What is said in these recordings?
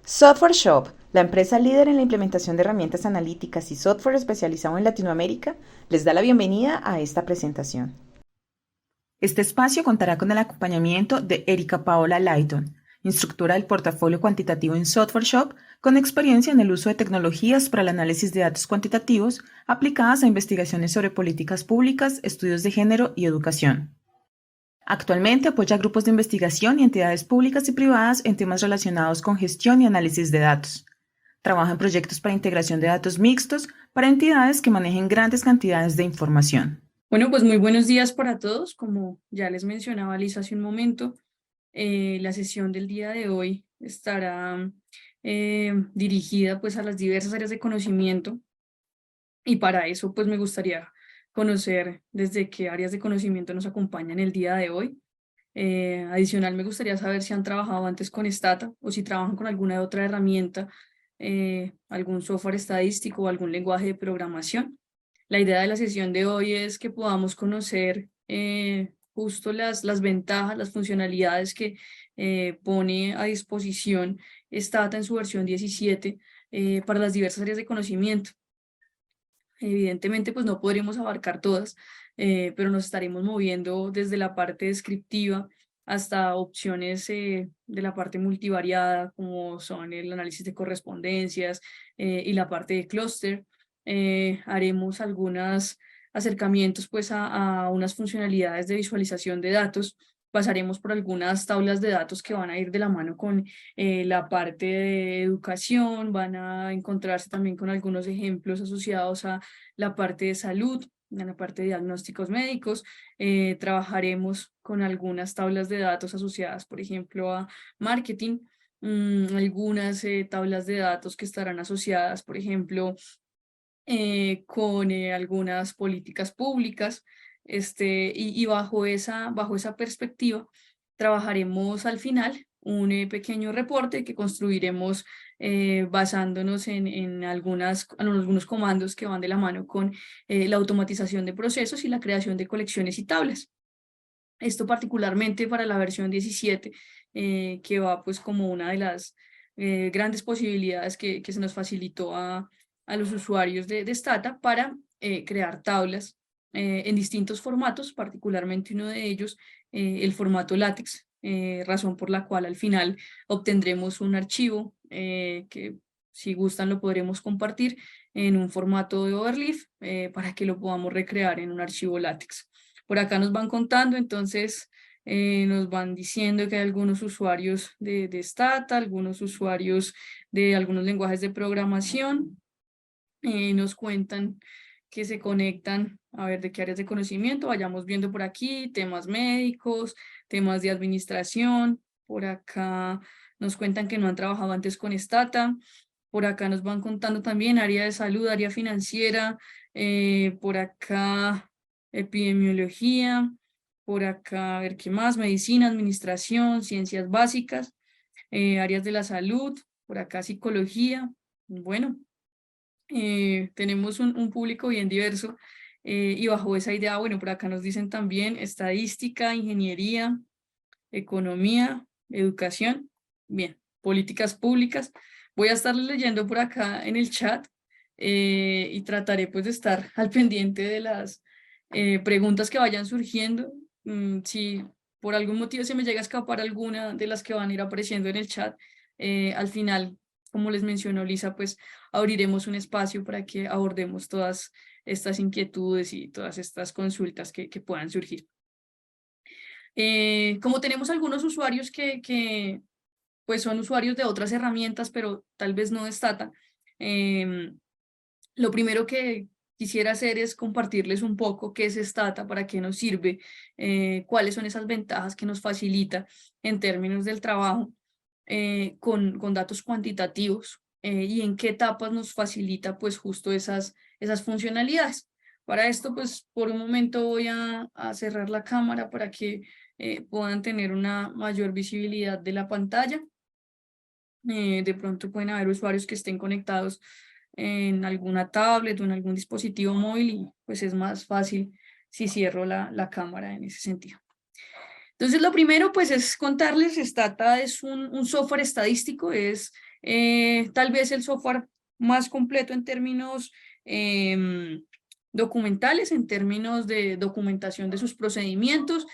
Software Shop, la empresa líder en la implementación de herramientas analíticas y software especializado en Latinoamérica, les da la bienvenida a esta presentación. Este espacio contará con el acompañamiento de Erika Paola Layton, instructora del portafolio cuantitativo en Software Shop, con experiencia en el uso de tecnologías para el análisis de datos cuantitativos aplicadas a investigaciones sobre políticas públicas, estudios de género y educación. Actualmente apoya grupos de investigación y entidades públicas y privadas en temas relacionados con gestión y análisis de datos. Trabaja en proyectos para integración de datos mixtos para entidades que manejen grandes cantidades de información. Bueno, pues muy buenos días para todos. Como ya les mencionaba Lisa hace un momento, la sesión del día de hoy estará dirigida pues a las diversas áreas de conocimiento y para eso pues me gustaría conocer desde qué áreas de conocimiento nos acompañan el día de hoy. Adicional, me gustaría saber si han trabajado antes con Stata o si trabajan con alguna otra herramienta, algún software estadístico o algún lenguaje de programación. La idea de la sesión de hoy es que podamos conocer justo las ventajas, las funcionalidades que pone a disposición Stata en su versión 17 para las diversas áreas de conocimiento. Evidentemente, pues no podremos abarcar todas, pero nos estaremos moviendo desde la parte descriptiva hasta opciones de la parte multivariada, como son el análisis de correspondencias y la parte de clúster. Haremos algunos acercamientos pues a unas funcionalidades de visualización de datos. Pasaremos por algunas tablas de datos que van a ir de la mano con la parte de educación, van a encontrarse también con algunos ejemplos asociados a la parte de salud, en la parte de diagnósticos médicos. Trabajaremos con algunas tablas de datos asociadas, por ejemplo, a marketing, algunas tablas de datos que estarán asociadas, por ejemplo, con algunas políticas públicas, y bajo esa perspectiva trabajaremos al final un pequeño reporte que construiremos basándonos en algunos comandos que van de la mano con la automatización de procesos y la creación de colecciones y tablas. Esto particularmente para la versión 17, que va pues como una de las grandes posibilidades que se nos facilitó a los usuarios de Stata para crear tablas en distintos formatos, particularmente uno de ellos, el formato LaTeX, razón por la cual al final obtendremos un archivo que si gustan lo podremos compartir en un formato de overleaf para que lo podamos recrear en un archivo LaTeX. Por acá nos van contando, entonces nos van diciendo que hay algunos usuarios de Stata, algunos usuarios de algunos lenguajes de programación, nos cuentan que se conectan a ver de qué áreas de conocimiento, vayamos viendo por aquí, temas médicos, temas de administración, por acá nos cuentan que no han trabajado antes con Stata, por acá nos van contando también área de salud, área financiera, por acá epidemiología, por acá, a ver qué más, medicina, administración, ciencias básicas, áreas de la salud, por acá psicología. Bueno, tenemos un público bien diverso y bajo esa idea, bueno, por acá nos dicen también estadística, ingeniería, economía, educación, bien, políticas públicas. Voy a estarles leyendo por acá en el chat y trataré pues de estar al pendiente de las preguntas que vayan surgiendo. Si por algún motivo se me llega a escapar alguna de las que van a ir apareciendo en el chat, al final, como les mencionó Lisa, pues abriremos un espacio para que abordemos todas estas inquietudes y todas estas consultas que puedan surgir. Como tenemos algunos usuarios que pues son usuarios de otras herramientas, pero tal vez no de Stata, lo primero que quisiera hacer es compartirles un poco qué es Stata, para qué nos sirve, cuáles son esas ventajas que nos facilita en términos del trabajo con datos cuantitativos y en qué etapas nos facilita pues justo esas funcionalidades. Para esto, pues por un momento voy a cerrar la cámara para que puedan tener una mayor visibilidad de la pantalla. De pronto pueden haber usuarios que estén conectados en alguna tablet o en algún dispositivo móvil y pues es más fácil si cierro la cámara en ese sentido. Entonces, lo primero, pues, es contarles, Stata es un software estadístico, es tal vez el software más completo en términos documentales, en términos de documentación de sus procedimientos.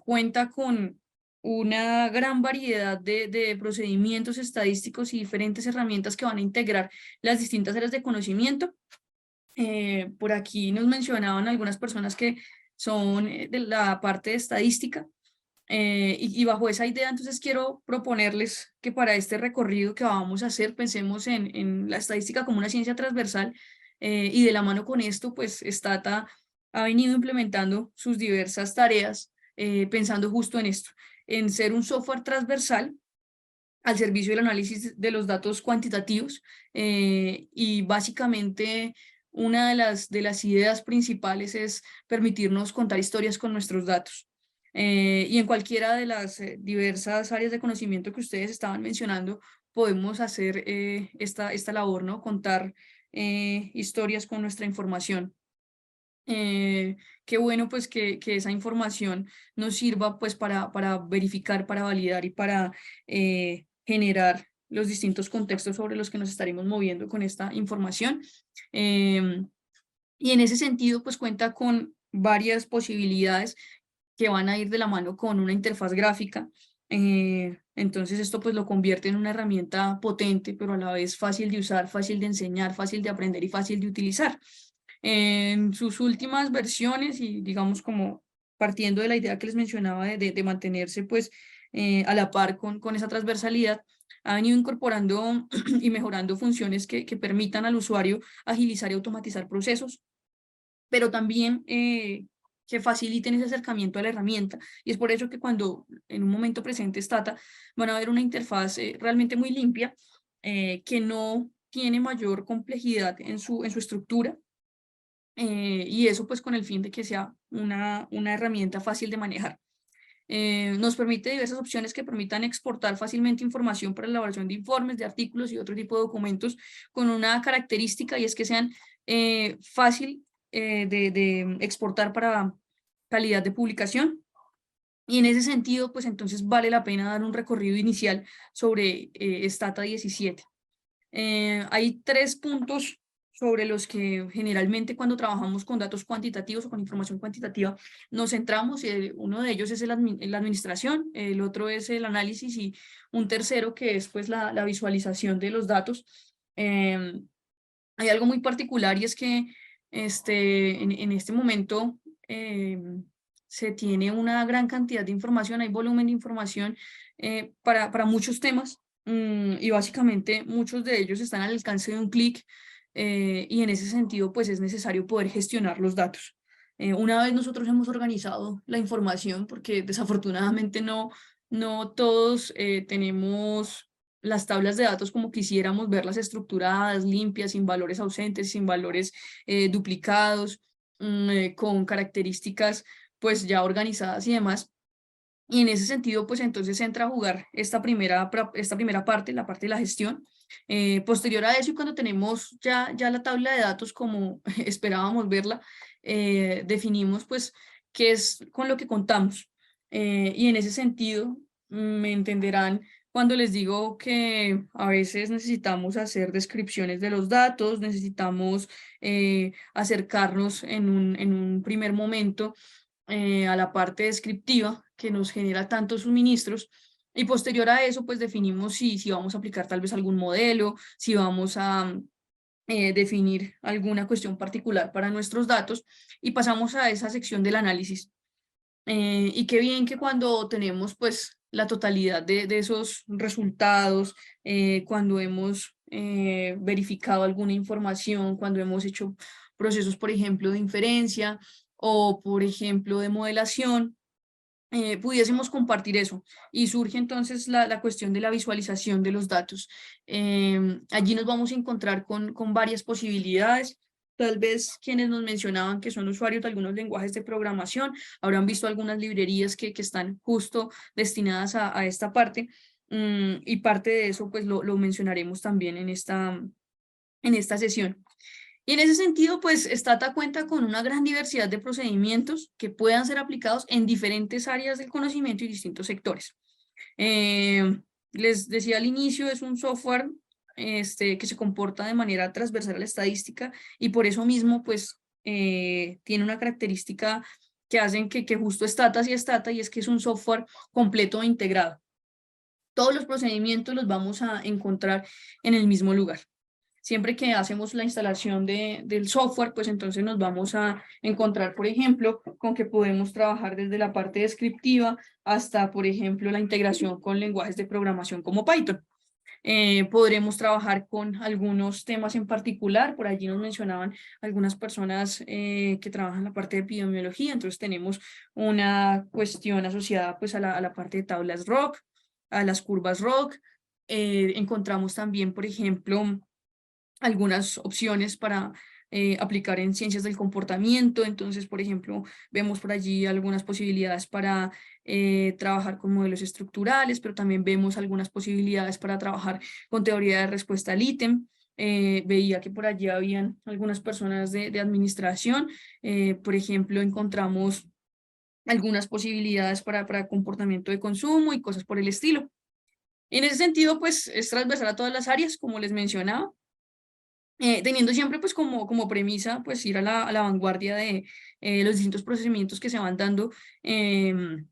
Cuenta con una gran variedad de procedimientos estadísticos y diferentes herramientas que van a integrar las distintas áreas de conocimiento. Por aquí nos mencionaban algunas personas que son de la parte de estadística. Y bajo esa idea, entonces quiero proponerles que para este recorrido que vamos a hacer, pensemos en la estadística como una ciencia transversal, y de la mano con esto, pues Stata ha venido implementando sus diversas tareas, pensando justo en esto, en ser un software transversal al servicio del análisis de los datos cuantitativos, y básicamente una de las ideas principales es permitirnos contar historias con nuestros datos. Y en cualquiera de las diversas áreas de conocimiento que ustedes estaban mencionando, podemos hacer esta labor, ¿no? Contar historias con nuestra información. Qué bueno pues que esa información nos sirva pues para verificar, para validar y para generar los distintos contextos sobre los que nos estaremos moviendo con esta información. Em, y en ese sentido pues cuenta con varias posibilidades que van a ir de la mano con una interfaz gráfica. Entonces esto pues lo convierte en una herramienta potente, pero a la vez fácil de usar, fácil de enseñar, fácil de aprender y fácil de utilizar. En sus últimas versiones y digamos como partiendo de la idea que les mencionaba de mantenerse pues a la par con esa transversalidad, ha venido incorporando y mejorando funciones que permitan al usuario agilizar y automatizar procesos, pero también que faciliten ese acercamiento a la herramienta. Y es por eso que cuando en un momento presente Stata, van a ver una interfaz realmente muy limpia, que no tiene mayor complejidad en su estructura, y eso pues con el fin de que sea una herramienta fácil de manejar. Nos permite diversas opciones que permitan exportar fácilmente información para la elaboración de informes, de artículos y otro tipo de documentos con una característica, y es que sean fácil de exportar para calidad de publicación. Y en ese sentido, pues entonces vale la pena dar un recorrido inicial sobre Stata 17. Hay 3 puntos sobre los que generalmente cuando trabajamos con datos cuantitativos o con información cuantitativa nos centramos. Uno de ellos es la administración, el otro es el análisis y un tercero que es pues la visualización de los datos. Hay algo muy particular y es que en este momento se tiene una gran cantidad de información, hay volumen de información para muchos temas, y básicamente muchos de ellos están al alcance de un clic, y en ese sentido pues es necesario poder gestionar los datos. Una vez nosotros hemos organizado la información, porque desafortunadamente no todos tenemos las tablas de datos como quisiéramos verlas estructuradas, limpias, sin valores ausentes, sin valores duplicados, con características pues ya organizadas y demás. Y en ese sentido, pues entonces entra a jugar esta primera parte, la parte de la gestión. Posterior a eso, y cuando tenemos ya la tabla de datos como esperábamos verla, definimos pues qué es con lo que contamos. Y en ese sentido, me entenderán cuando les digo que a veces necesitamos hacer descripciones de los datos, necesitamos acercarnos en un primer momento a la parte descriptiva que nos genera tantos suministros, y posterior a eso pues definimos si vamos a aplicar tal vez algún modelo, si vamos a definir alguna cuestión particular para nuestros datos, y pasamos a esa sección del análisis. Y qué bien que cuando tenemos pues la totalidad de esos resultados, cuando hemos verificado alguna información, cuando hemos hecho procesos, por ejemplo, de inferencia o, por ejemplo, de modelación, pudiésemos compartir eso. Y surge entonces la cuestión de la visualización de los datos. Allí nos vamos a encontrar con varias posibilidades. Tal vez quienes nos mencionaban que son usuarios de algunos lenguajes de programación habrán visto algunas librerías que están justo destinadas a esta parte, y parte de eso pues lo mencionaremos también en esta sesión. Y en ese sentido, pues Stata cuenta con una gran diversidad de procedimientos que puedan ser aplicados en diferentes áreas del conocimiento y distintos sectores. Les decía al inicio, es un software que se comporta de manera transversal a la estadística y por eso mismo, pues, tiene una característica que hacen que justo Stata sea Stata, y es que es un software completo e integrado. Todos los procedimientos los vamos a encontrar en el mismo lugar. Siempre que hacemos la instalación del software, pues entonces nos vamos a encontrar, por ejemplo, con que podemos trabajar desde la parte descriptiva hasta, por ejemplo, la integración con lenguajes de programación como Python. Podremos trabajar con algunos temas en particular. Por allí nos mencionaban algunas personas que trabajan en la parte de epidemiología, entonces tenemos una cuestión asociada pues a la parte de tablas ROC, a las curvas ROC. Encontramos también, por ejemplo, algunas opciones para aplicar en ciencias del comportamiento. Entonces, por ejemplo, vemos por allí algunas posibilidades para trabajar con modelos estructurales, pero también vemos algunas posibilidades para trabajar con teoría de respuesta al ítem. Veía que por allí habían algunas personas de administración. Por ejemplo, encontramos algunas posibilidades para comportamiento de consumo y cosas por el estilo. En ese sentido, pues es transversal a todas las áreas, como les mencionaba, teniendo siempre pues como premisa pues ir a la vanguardia de los distintos procedimientos que se van dando en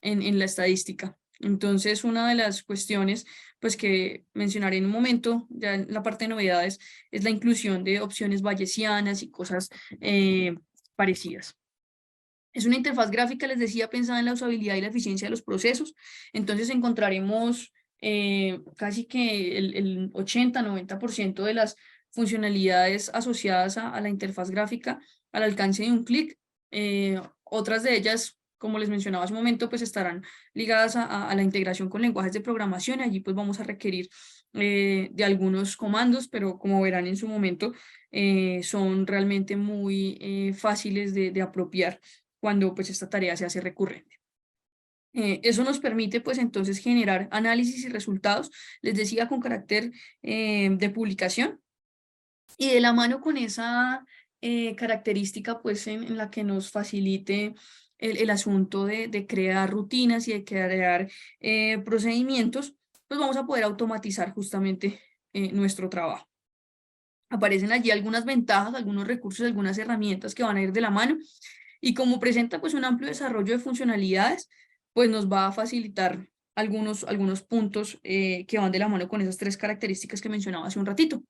la estadística. Entonces, una de las cuestiones pues que mencionaré en un momento, ya en la parte de novedades, es la inclusión de opciones bayesianas y cosas parecidas. Es una interfaz gráfica, les decía, pensada en la usabilidad y la eficiencia de los procesos. Entonces encontraremos casi que el 80-90% de las funcionalidades asociadas a la interfaz gráfica al alcance de un clic. Otras de ellas, como les mencionaba hace un momento, pues estarán ligadas a la integración con lenguajes de programación. Allí pues vamos a requerir de algunos comandos, pero como verán en su momento, son realmente muy fáciles de apropiar cuando pues esta tarea se hace recurrente. Eso nos permite pues entonces generar análisis y resultados, les decía, con carácter de publicación, y de la mano con esa característica pues en la que nos facilite el asunto de crear rutinas y de crear procedimientos, pues vamos a poder automatizar justamente nuestro trabajo. Aparecen allí algunas ventajas, algunos recursos, algunas herramientas que van a ir de la mano, y como presenta pues un amplio desarrollo de funcionalidades, pues nos va a facilitar algunos puntos que van de la mano con esas tres características que mencionaba hace un ratito.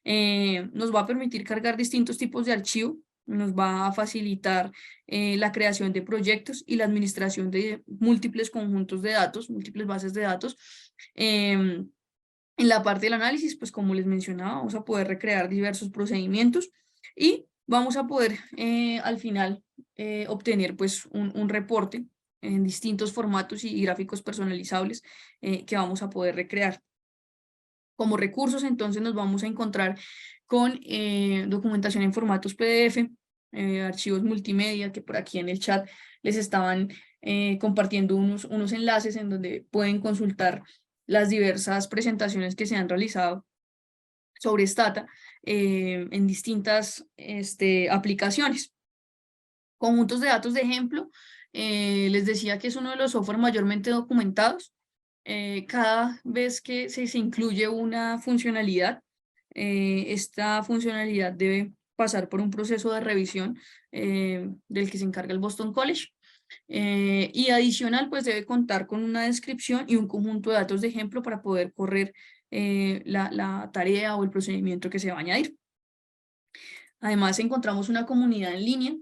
Nos va a permitir cargar distintos tipos de archivo, nos va a facilitar la creación de proyectos y la administración de múltiples conjuntos de datos, múltiples bases de datos. En la parte del análisis, pues como les mencionaba, vamos a poder recrear diversos procedimientos y vamos a poder al final obtener pues un reporte en distintos formatos y gráficos personalizables que vamos a poder recrear. Como recursos, entonces nos vamos a encontrar con documentación en formatos PDF, archivos multimedia, que por aquí en el chat les estaban compartiendo unos enlaces en donde pueden consultar las diversas presentaciones que se han realizado sobre Stata en distintas aplicaciones. Conjuntos de datos de ejemplo, les decía que es uno de los software mayormente documentados. Cada vez que se incluye una funcionalidad, esta funcionalidad debe pasar por un proceso de revisión del que se encarga el Boston College. Y adicional, pues debe contar con una descripción y un conjunto de datos de ejemplo para poder correr la tarea o el procedimiento que se va a añadir. Además, encontramos una comunidad en línea,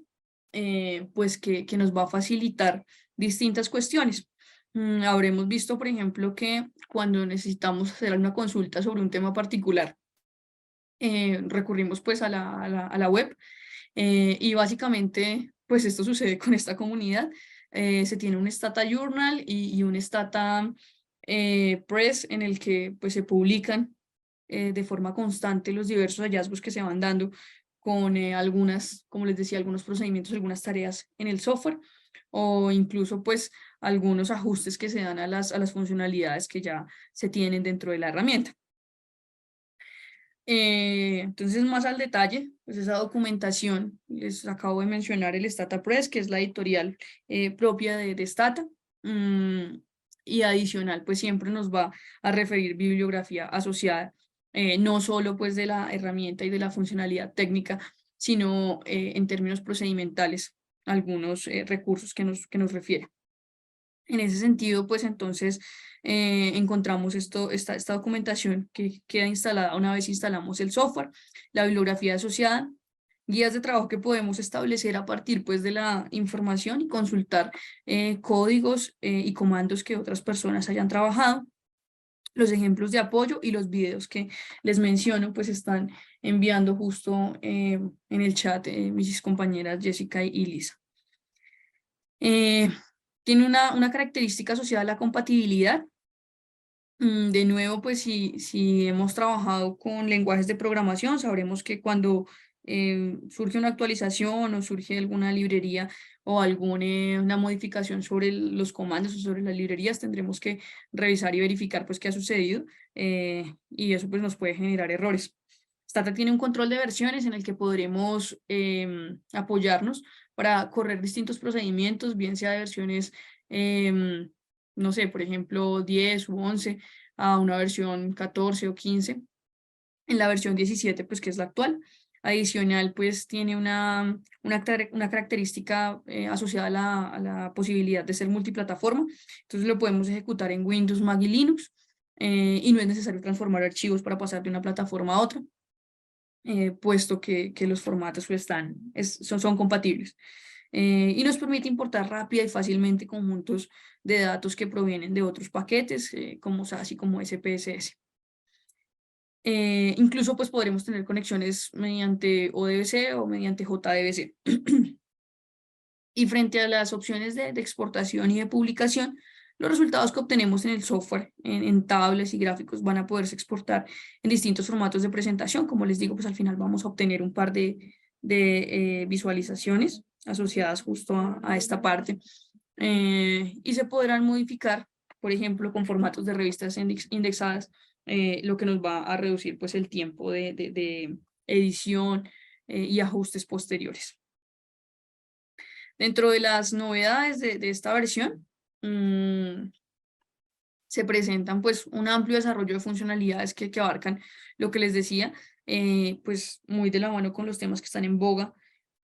pues que nos va a facilitar distintas cuestiones. Habremos visto, por ejemplo, que cuando necesitamos hacer una consulta sobre un tema particular, recurrimos pues a la web, y básicamente pues esto sucede con esta comunidad. Se tiene un Stata Journal y un Stata Press en el que pues se publican de forma constante los diversos hallazgos que se van dando con algunas, como les decía, algunos procedimientos, algunas tareas en el software, o incluso pues algunos ajustes que se dan a las funcionalidades que ya se tienen dentro de la herramienta. Entonces, más al detalle, pues esa documentación, les acabo de mencionar el Stata Press, que es la editorial propia de Stata, y adicional, pues siempre nos va a referir bibliografía asociada, no solo pues de la herramienta y de la funcionalidad técnica, sino en términos procedimentales, algunos recursos que nos refiere. En ese sentido, pues entonces encontramos esta documentación que queda instalada una vez instalamos el software, la bibliografía asociada, guías de trabajo que podemos establecer a partir pues de la información y consultar códigos y comandos que otras personas hayan trabajado. Los ejemplos de apoyo y los videos que les menciono pues están enviando justo en el chat mis compañeras Jessica y Lisa. Tiene una característica asociada a la compatibilidad. De nuevo, pues si hemos trabajado con lenguajes de programación, sabremos que cuando surge una actualización o surge alguna librería o alguna modificación sobre los comandos o sobre las librerías, tendremos que revisar y verificar pues qué ha sucedido y eso pues nos puede generar errores. Stata tiene un control de versiones en el que podremos apoyarnos para correr distintos procedimientos, bien sea de versiones no sé, por ejemplo, 10 u 11 a una versión 14 o 15. En la versión 17, pues que es la actual. Adicional, pues tiene una característica asociada a la posibilidad de ser multiplataforma. Entonces lo podemos ejecutar en Windows, Mac y Linux y no es necesario transformar archivos para pasar de una plataforma a otra, puesto que los formatos pues, son compatibles. Y nos permite importar rápida y fácilmente conjuntos de datos que provienen de otros paquetes, como SAS y como SPSS. Incluso pues podremos tener conexiones mediante ODBC o mediante JDBC. Y frente a las opciones de exportación y de publicación, los resultados que obtenemos en el software, en tablets y gráficos, van a poderse exportar en distintos formatos de presentación. Como les digo, pues al final vamos a obtener un par de visualizaciones asociadas justo a esta parte. Y se podrán modificar, por ejemplo, con formatos de revistas indexadas, lo que nos va a reducir pues el tiempo de edición y ajustes posteriores. Dentro de las novedades de esta versión, se presentan pues un amplio desarrollo de funcionalidades que abarcan lo que les decía, pues muy de la mano con los temas que están en boga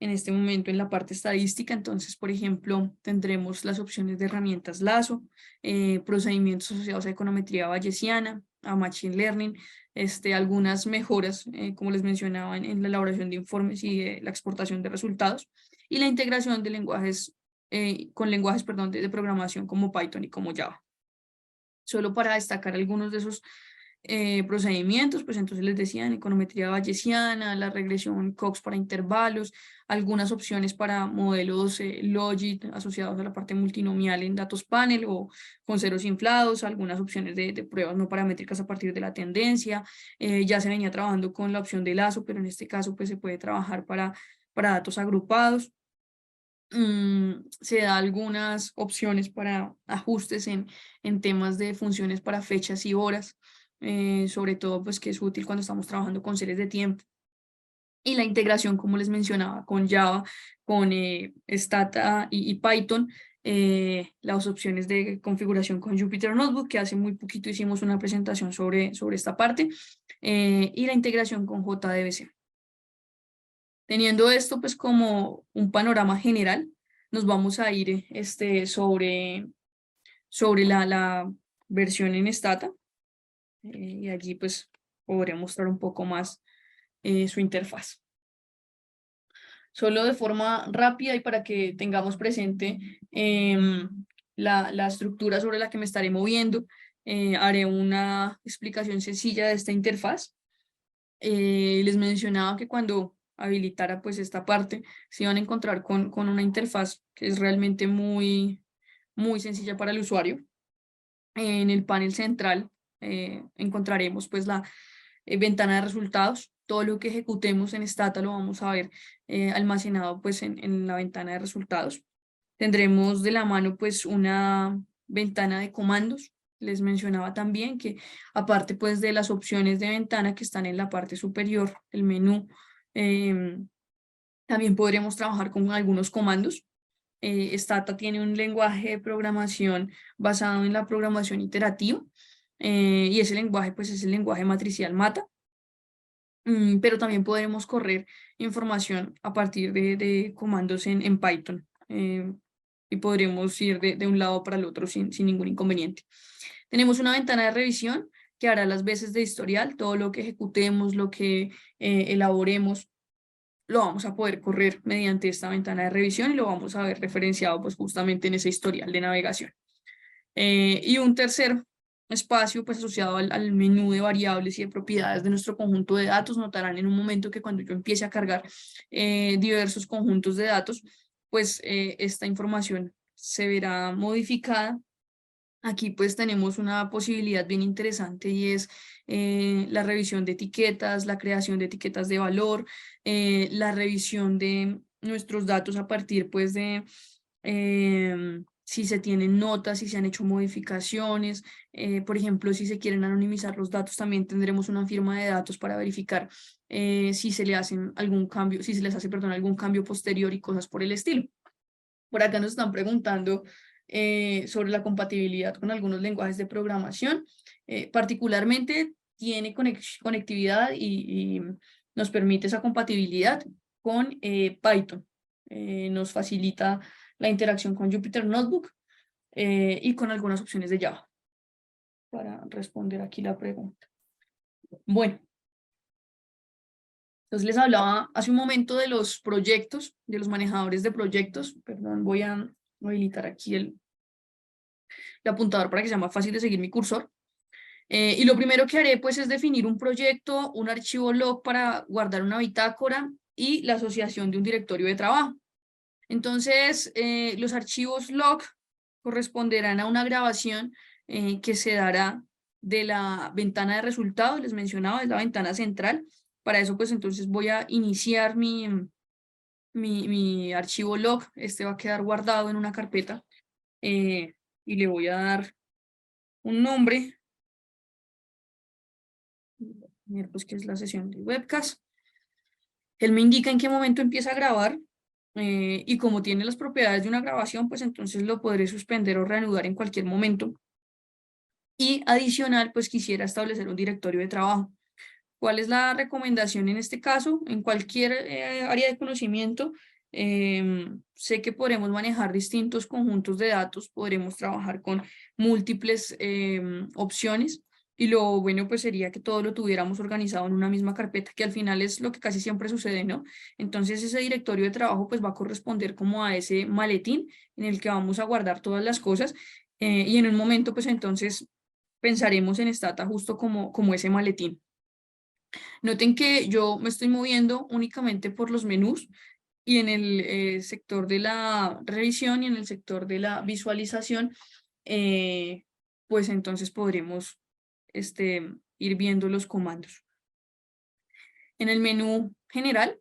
en este momento en la parte estadística. Entonces, por ejemplo, tendremos las opciones de herramientas Lazo, procedimientos asociados a econometría bayesiana, a Machine Learning, algunas mejoras, como les mencionaba, en la elaboración de informes y la exportación de resultados, y la integración de lenguajes, con lenguajes, perdón, de programación como Python y como Java. Solo para destacar algunos de esos procedimientos, pues entonces les decía, en econometría bayesiana, la regresión Cox para intervalos, algunas opciones para modelos Logit asociados a la parte multinomial en datos panel o con ceros inflados, algunas opciones de pruebas no paramétricas a partir de la tendencia. Ya se venía trabajando con la opción de Lazo, pero en este caso pues se puede trabajar para datos agrupados. Se da algunas opciones para ajustes en temas de funciones para fechas y horas, sobre todo pues que es útil cuando estamos trabajando con series de tiempo. Y la integración, como les mencionaba, con Java, con Stata y Python, las opciones de configuración con Jupyter Notebook, que hace muy poquito hicimos una presentación sobre esta parte, y la integración con JDBC. Teniendo esto pues como un panorama general, nos vamos a ir sobre la versión en Stata, y allí pues podré mostrar un poco más su interfaz. Solo de forma rápida y para que tengamos presente la estructura sobre la que me estaré moviendo, haré una explicación sencilla de esta interfaz. Les mencionaba que cuando habilitara pues esta parte se iban a encontrar con una interfaz que es realmente muy sencilla para el usuario. En el panel central encontraremos pues la ventana de resultados. Todo lo que ejecutemos en Stata lo vamos a ver almacenado pues en la ventana de resultados. Tendremos de la mano pues una ventana de comandos les mencionaba también que aparte pues de las opciones de ventana que están en la parte superior del menú, también podremos trabajar con algunos comandos. Stata tiene un lenguaje de programación basado en la programación iterativa, y ese lenguaje pues es el lenguaje matricial MATA. Pero también podremos correr información a partir de comandos en Python, y podremos ir de un lado para el otro sin ningún inconveniente. Tenemos una ventana de revisión que hará las veces de historial. Todo lo que ejecutemos, lo que elaboremos, lo vamos a poder correr mediante esta ventana de revisión y lo vamos a ver referenciado pues justamente en ese historial de navegación. Y un tercer espacio pues asociado al menú de variables y de propiedades de nuestro conjunto de datos. Notarán en un momento que cuando yo empiece a cargar diversos conjuntos de datos, pues esta información se verá modificada. Aquí pues tenemos una posibilidad bien interesante y es la revisión de etiquetas, la creación de etiquetas de valor, la revisión de nuestros datos a partir pues de si se tienen notas, si se han hecho modificaciones. Por ejemplo, si se quieren anonimizar los datos, también tendremos una firma de datos para verificar si se le hacen algún cambio, si se les hace, perdón, algún cambio posterior y cosas por el estilo. Por acá nos están preguntando sobre la compatibilidad con algunos lenguajes de programación. Particularmente tiene conectividad y nos permite esa compatibilidad con Python. Nos facilita la interacción con Jupyter Notebook y con algunas opciones de Java, para responder aquí la pregunta. Bueno, entonces les hablaba hace un momento de los proyectos, de los manejadores de proyectos. Perdón, voy a habilitar aquí el apuntador para que sea más fácil de seguir mi cursor. Y lo primero que haré pues es definir un proyecto, un archivo log para guardar una bitácora y la asociación de un directorio de trabajo. Entonces, los archivos log corresponderán a una grabación que se dará de la ventana de resultados. Les mencionaba, es la ventana central. Para eso pues entonces voy a iniciar mi archivo log. Este va a quedar guardado en una carpeta y le voy a dar un nombre. Pues que es la sesión de webcast. Él me indica en qué momento empieza a grabar, y como tiene las propiedades de una grabación, pues entonces lo podré suspender o reanudar en cualquier momento. Y adicional, pues quisiera establecer un directorio de trabajo. ¿Cuál es la recomendación en este caso? En cualquier área de conocimiento, sé que podremos manejar distintos conjuntos de datos, podremos trabajar con múltiples opciones, y lo bueno pues sería que todo lo tuviéramos organizado en una misma carpeta, que al final es lo que casi siempre sucede, ¿no? Entonces ese directorio de trabajo pues va a corresponder como a ese maletín en el que vamos a guardar todas las cosas, y en un momento pues entonces pensaremos en Stata justo como ese maletín. Noten que yo me estoy moviendo únicamente por los menús, y en el sector de la revisión y en el sector de la visualización, pues entonces podremos ir viendo los comandos. En el menú general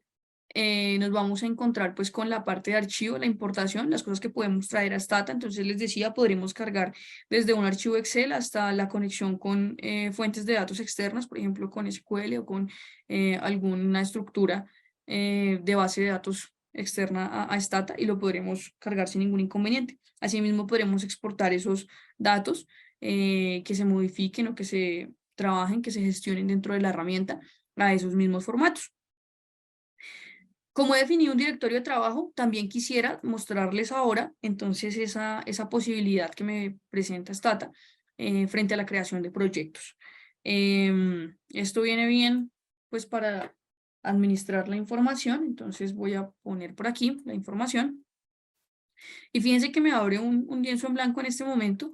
nos vamos a encontrar pues con la parte de archivo, la importación, las cosas que podemos traer a Stata. Entonces les decía, podremos cargar desde un archivo Excel hasta la conexión con fuentes de datos externas, por ejemplo con SQL o con alguna estructura de base de datos externa a Stata, y lo podremos cargar sin ningún inconveniente. Asimismo podremos exportar esos datos que se modifiquen o que se trabajen, que se gestionen dentro de la herramienta a esos mismos formatos. Como he definido un directorio de trabajo, también quisiera mostrarles ahora entonces esa posibilidad que me presenta Stata frente a la creación de proyectos. Esto viene bien pues para administrar la información. Entonces voy a poner por aquí la información. Y fíjense que me abre un lienzo en blanco en este momento.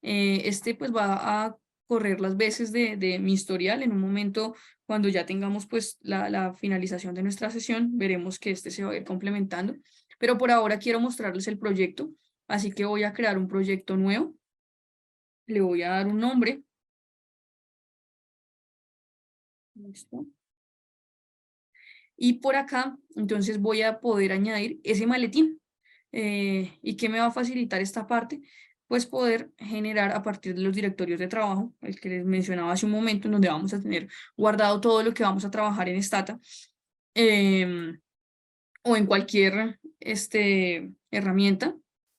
Pues va a correr las veces de mi historial. En un momento, cuando ya tengamos pues la finalización de nuestra sesión, veremos que se va a ir complementando. Pero por ahora quiero mostrarles el proyecto, así que voy a crear un proyecto nuevo. Le voy a dar un nombre. Listo. Y por acá, entonces voy a poder añadir ese maletín. ¿Y qué me va a facilitar esta parte? pues poder generar a partir de los directorios de trabajo, el que les mencionaba hace un momento, en donde vamos a tener guardado todo lo que vamos a trabajar en Stata, o en cualquier herramienta.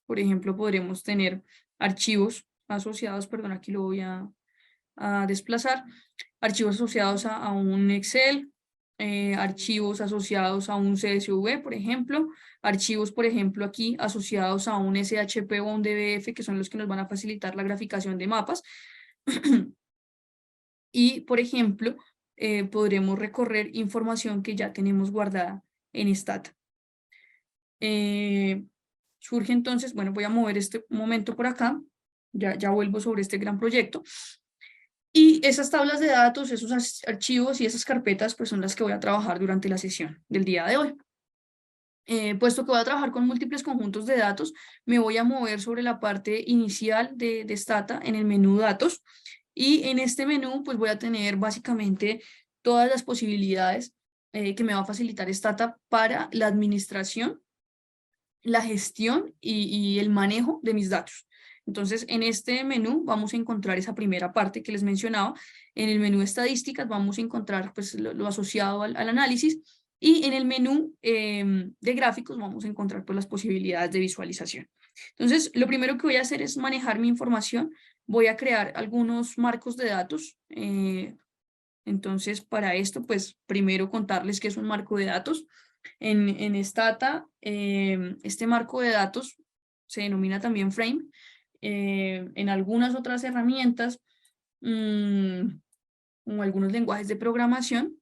Por ejemplo, podremos tener archivos asociados, perdón, aquí lo voy a desplazar, archivos asociados a un Excel, archivos asociados a un CSV, por ejemplo, archivos, por ejemplo, aquí asociados a un SHP o un DBF, que son los que nos van a facilitar la graficación de mapas. Y, por ejemplo, podremos recorrer información que ya tenemos guardada en Stata. Surge entonces, bueno, voy a mover este momento por acá, ya vuelvo sobre este gran proyecto. Y esas tablas de datos, esos archivos y esas carpetas, pues son las que voy a trabajar durante la sesión del día de hoy. Puesto que voy a trabajar con múltiples conjuntos de datos, me voy a mover sobre la parte inicial de Stata en el menú datos, y en este menú pues voy a tener básicamente todas las posibilidades que me va a facilitar Stata para la administración, la gestión y el manejo de mis datos. Entonces, en este menú vamos a encontrar esa primera parte que les mencionaba. En el menú estadísticas vamos a encontrar pues, lo asociado al análisis, y en el menú de gráficos vamos a encontrar pues, las posibilidades de visualización. Entonces, lo primero que voy a hacer es manejar mi información. Voy a crear algunos marcos de datos. Entonces, para esto, pues primero contarles qué es un marco de datos. En Stata, este marco de datos se denomina también frame. En algunas otras herramientas, o algunos lenguajes de programación,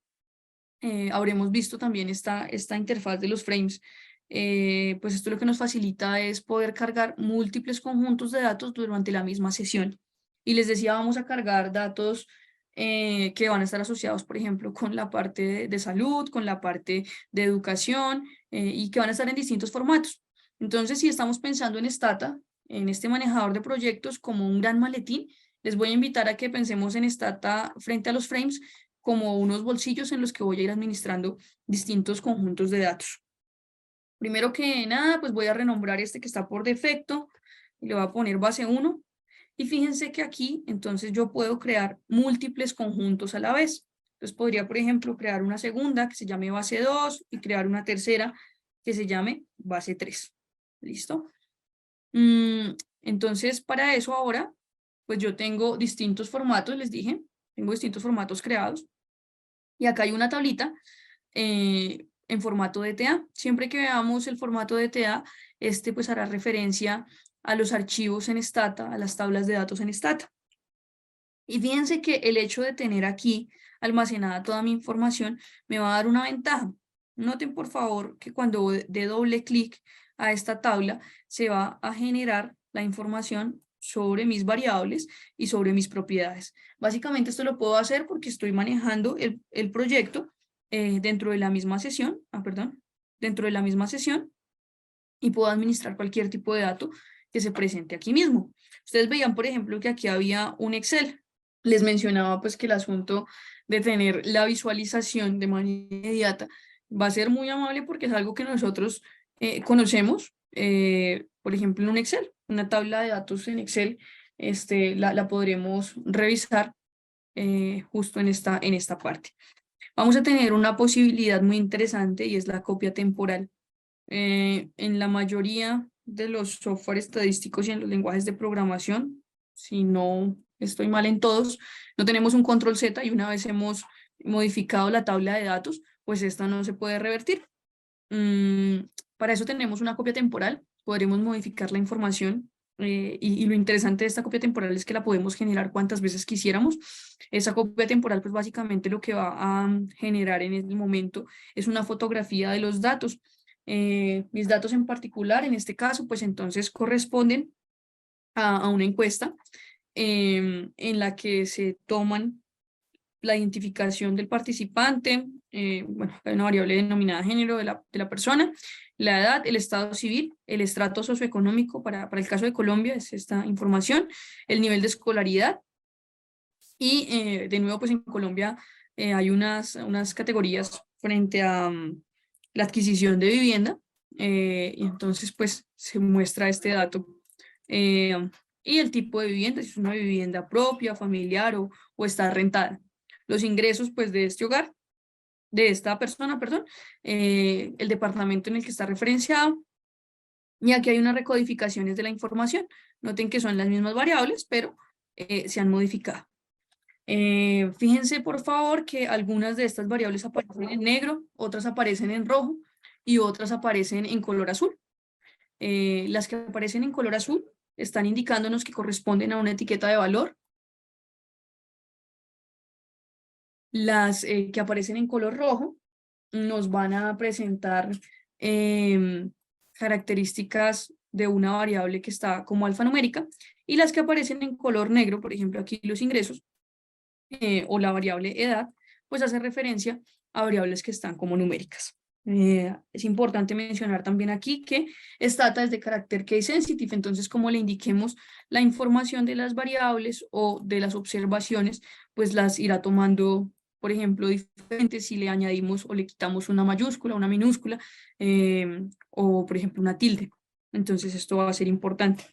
habremos visto también esta interfaz de los frames. Pues esto lo que nos facilita es poder cargar múltiples conjuntos de datos durante la misma sesión. Y les decía, vamos a cargar datos que van a estar asociados, por ejemplo, con la parte de salud, con la parte de educación, y que van a estar en distintos formatos. Entonces, si estamos pensando en Stata, en este manejador de proyectos como un gran maletín, les voy a invitar a que pensemos en Stata frente a los frames como unos bolsillos en los que voy a ir administrando distintos conjuntos de datos. Primero que nada, pues voy a renombrar este que está por defecto y le voy a poner base 1. Y fíjense que aquí, entonces, yo puedo crear múltiples conjuntos a la vez. Entonces, podría, por ejemplo, crear una segunda que se llame base 2 y crear una tercera que se llame base 3. ¿Listo? Entonces, para eso ahora, pues yo tengo distintos formatos, les dije, tengo distintos formatos creados. Y acá hay una tablita en formato DTA. Siempre que veamos el formato DTA, este pues hará referencia a los archivos en Stata, a las tablas de datos en Stata. Y fíjense que el hecho de tener aquí almacenada toda mi información me va a dar una ventaja. Noten por favor que cuando dé doble clic a esta tabla, se va a generar la información sobre mis variables y sobre mis propiedades. Básicamente esto lo puedo hacer porque estoy manejando el proyecto dentro de la misma sesión, dentro de la misma sesión, y puedo administrar cualquier tipo de dato que se presente aquí mismo. Ustedes veían, por ejemplo, que aquí había un Excel. Les mencionaba pues que el asunto de tener la visualización de manera inmediata va a ser muy amable porque es algo que nosotros conocemos, por ejemplo, en un Excel, una tabla de datos en Excel, la podremos revisar justo en esta parte. Vamos a tener una posibilidad muy interesante y es la copia temporal. En la mayoría de los software estadísticos y en los lenguajes de programación, si no estoy mal en todos, no tenemos un control Z, y una vez hemos modificado la tabla de datos, pues esta no se puede revertir. Para eso tenemos una copia temporal, podremos modificar la información, y lo interesante de esta copia temporal es que la podemos generar cuantas veces quisiéramos. Esa copia temporal pues básicamente lo que va a generar en el momento es una fotografía de los datos. Mis datos en particular, en este caso, pues entonces corresponden a una encuesta en la que se toman la identificación del participante, bueno, hay una variable denominada género de la persona, la edad, el estado civil, el estrato socioeconómico, para el caso de Colombia es esta información, el nivel de escolaridad, y de nuevo, pues en Colombia hay unas categorías frente a la adquisición de vivienda, y entonces pues se muestra este dato y el tipo de vivienda, si es una vivienda propia, familiar o está rentada. Los ingresos pues de este hogar, de esta persona, perdón, el departamento en el que está referenciado, y aquí hay unas recodificaciones de la información. Noten que son las mismas variables, pero se han modificado. Fíjense por favor que algunas de estas variables aparecen en negro, otras aparecen en rojo y otras aparecen en color azul. Las que aparecen en color azul están indicándonos que corresponden a una etiqueta de valor. Las que aparecen en color rojo nos van a presentar características de una variable que está como alfanumérica, y las que aparecen en color negro, por ejemplo aquí los ingresos, o la variable edad, pues hace referencia a variables que están como numéricas. Es importante mencionar también aquí que esta data es de carácter case sensitive, entonces como le indiquemos la información de las variables o de las observaciones, pues las irá tomando, por ejemplo, diferentes si le añadimos o le quitamos una mayúscula, una minúscula, o por ejemplo una tilde. Entonces esto va a ser importante.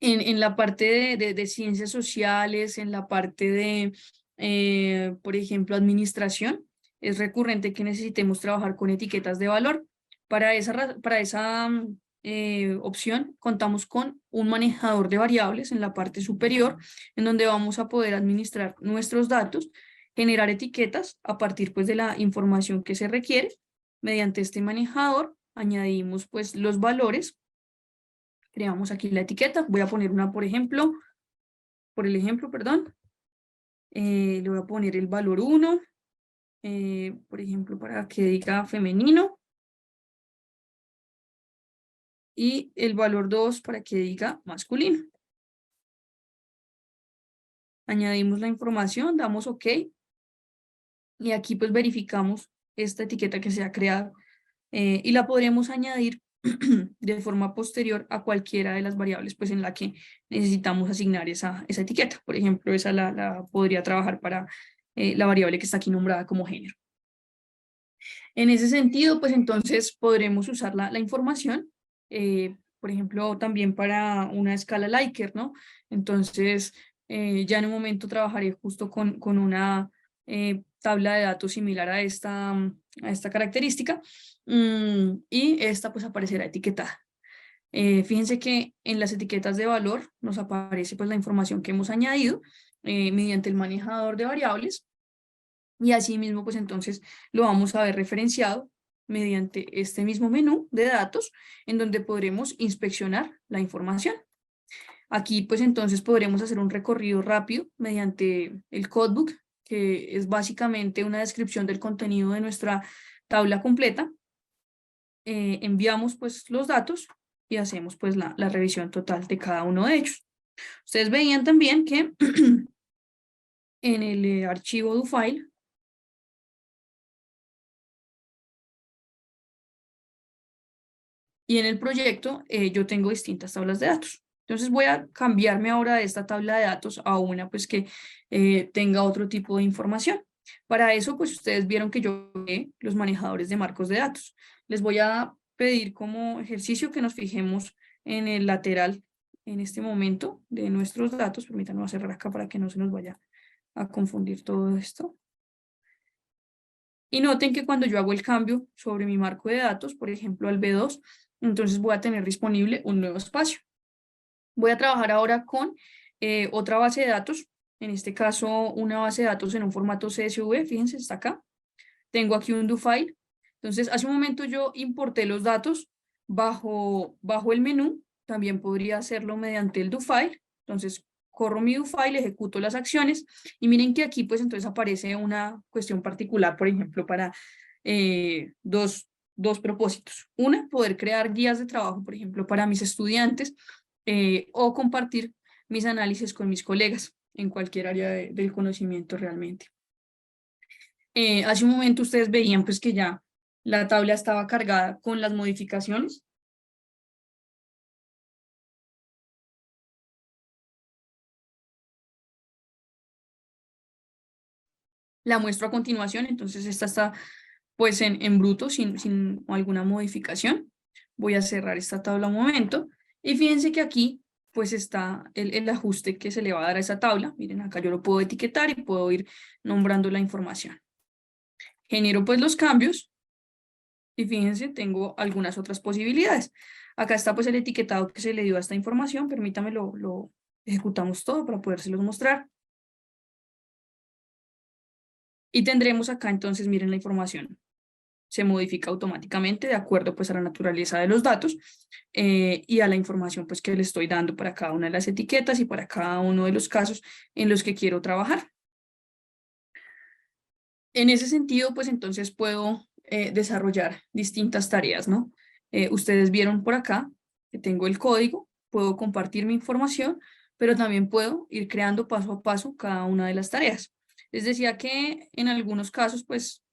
En la parte de ciencias sociales, en la parte de, por ejemplo, administración, es recurrente que necesitemos trabajar con etiquetas de valor. Para esa opción, contamos con un manejador de variables en la parte superior, en donde vamos a poder administrar nuestros datos, generar etiquetas a partir pues, de la información que se requiere. Mediante este manejador, añadimos pues, los valores. Creamos aquí la etiqueta. Voy a poner una, por el ejemplo, perdón. Le voy a poner el valor 1, por ejemplo, para que diga femenino. Y el valor 2 para que diga masculino. Añadimos la información, damos OK. Y aquí pues verificamos esta etiqueta que se ha creado. Y la podríamos añadir de forma posterior a cualquiera de las variables pues, en la que necesitamos asignar esa etiqueta. Por ejemplo, esa la podría trabajar para la variable que está aquí nombrada como género. En ese sentido, pues entonces podremos usar la información, por ejemplo, también para una escala Likert, ¿no? Entonces, ya en un momento trabajaré justo con una tabla de datos similar a esta característica, y esta pues aparecerá etiquetada. Fíjense que en las etiquetas de valor nos aparece pues la información que hemos añadido mediante el manejador de variables, y asimismo pues entonces lo vamos a ver referenciado mediante este mismo menú de datos en donde podremos inspeccionar la información. Aquí pues entonces podremos hacer un recorrido rápido mediante el codebook, que es básicamente una descripción del contenido de nuestra tabla completa. Enviamos pues los datos y hacemos pues la revisión total de cada uno de ellos. Ustedes veían también que en el archivo do file y en el proyecto yo tengo distintas tablas de datos. Entonces voy a cambiarme ahora de esta tabla de datos a una pues que tenga otro tipo de información. Para eso pues ustedes vieron que yo los manejadores de marcos de datos. Les voy a pedir como ejercicio que nos fijemos en el lateral en este momento de nuestros datos. Permítanme cerrar acá para que no se nos vaya a confundir todo esto. Y noten que cuando yo hago el cambio sobre mi marco de datos, por ejemplo al B2, entonces voy a tener disponible un nuevo espacio. Voy a trabajar ahora con otra base de datos, en este caso una base de datos en un formato CSV, fíjense, está acá. Tengo aquí un do file. Entonces, hace un momento yo importé los datos bajo el menú, también podría hacerlo mediante el do file. Entonces, corro mi do file, ejecuto las acciones, y miren que aquí pues entonces aparece una cuestión particular, por ejemplo, para dos propósitos. Una, poder crear guías de trabajo, por ejemplo, para mis estudiantes, o compartir mis análisis con mis colegas en cualquier área del conocimiento realmente. Hace un momento ustedes veían pues que ya la tabla estaba cargada con las modificaciones. La muestro a continuación, entonces esta está pues en bruto, sin alguna modificación. Voy a cerrar esta tabla un momento y fíjense que aquí pues está el ajuste que se le va a dar a esa tabla. Miren, acá yo lo puedo etiquetar y puedo ir nombrando la información. Genero pues los cambios y fíjense, tengo algunas otras posibilidades. Acá está pues el etiquetado que se le dio a esta información. Permítame lo ejecutamos todo para podérselos mostrar. Y tendremos acá entonces, miren la información. Se modifica automáticamente de acuerdo pues a la naturaleza de los datos y a la información pues que le estoy dando para cada una de las etiquetas y para cada uno de los casos en los que quiero trabajar. En ese sentido, pues entonces puedo desarrollar distintas tareas, ¿no? Ustedes vieron por acá que tengo el código, puedo compartir mi información, pero también puedo ir creando paso a paso cada una de las tareas. Les decía que en algunos casos, pues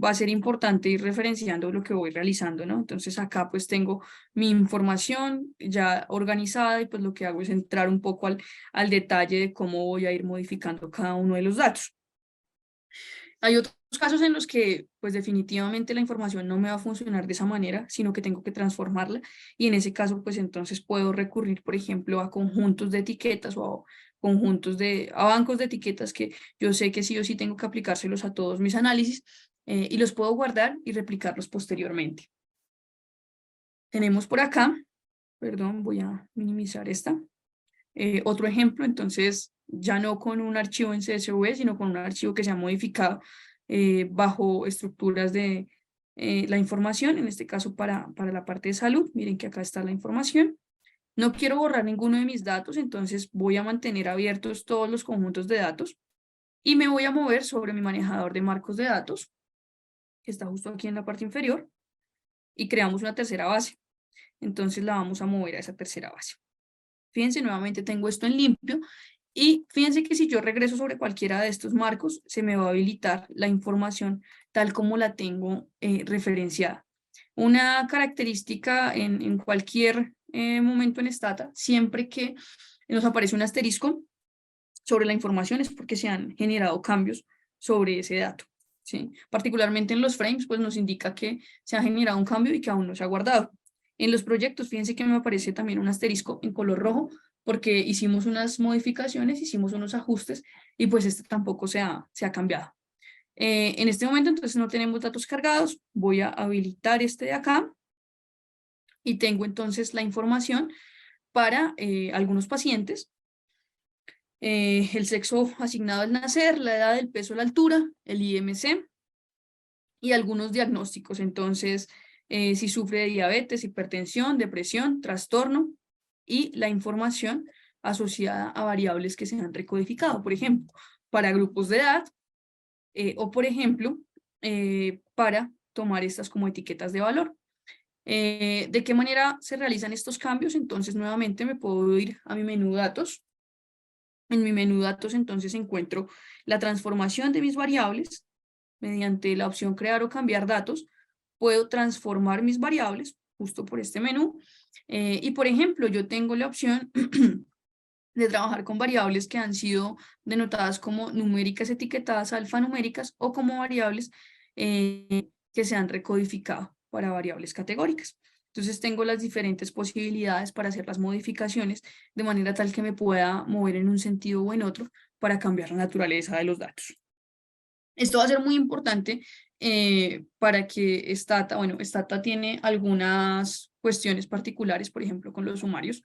va a ser importante ir referenciando lo que voy realizando, ¿no? Entonces acá pues tengo mi información ya organizada y pues lo que hago es entrar un poco al detalle de cómo voy a ir modificando cada uno de los datos. Hay otros casos en los que, pues definitivamente la información no me va a funcionar de esa manera, sino que tengo que transformarla y en ese caso, pues entonces puedo recurrir, por ejemplo, a conjuntos de etiquetas o a bancos de etiquetas que yo sé que sí o sí tengo que aplicárselos a todos mis análisis y los puedo guardar y replicarlos posteriormente. Tenemos por acá, perdón, voy a minimizar esta. Otro ejemplo, entonces, ya no con un archivo en CSV, sino con un archivo que se ha modificado bajo estructuras de la información, en este caso para la parte de salud. Miren que acá está la información. No quiero borrar ninguno de mis datos, entonces voy a mantener abiertos todos los conjuntos de datos y me voy a mover sobre mi manejador de marcos de datos, que está justo aquí en la parte inferior, y creamos una tercera base. Entonces la vamos a mover a esa tercera base. Fíjense, nuevamente tengo esto en limpio y fíjense que si yo regreso sobre cualquiera de estos marcos, se me va a habilitar la información tal como la tengo referenciada. Una característica en cualquier momento en Stata, siempre que nos aparece un asterisco sobre la información es porque se han generado cambios sobre ese dato. ¿Sí? Particularmente en los frames, pues nos indica que se ha generado un cambio y que aún no se ha guardado. En los proyectos, fíjense que me aparece también un asterisco en color rojo porque hicimos unas modificaciones, hicimos unos ajustes y pues este tampoco se ha cambiado. En este momento entonces no tenemos datos cargados, voy a habilitar este de acá y tengo entonces la información para algunos pacientes, el sexo asignado al nacer, la edad, el peso, la altura, el IMC y algunos diagnósticos. Entonces, si sufre de diabetes, hipertensión, depresión, trastorno y la información asociada a variables que se han recodificado, por ejemplo, para grupos de edad o, por ejemplo, para tomar estas como etiquetas de valor. ¿De qué manera se realizan estos cambios? Entonces, nuevamente me puedo ir a mi menú datos. En mi menú datos, entonces, encuentro la transformación de mis variables. Mediante la opción crear o cambiar datos, puedo transformar mis variables justo por este menú. Y, por ejemplo, yo tengo la opción de trabajar con variables que han sido denotadas como numéricas etiquetadas alfanuméricas o como variables que se han recodificado para variables categóricas. Entonces tengo las diferentes posibilidades para hacer las modificaciones de manera tal que me pueda mover en un sentido o en otro para cambiar la naturaleza de los datos. Esto va a ser muy importante para que Stata, bueno, Stata tiene algunas cuestiones particulares, por ejemplo, con los sumarios.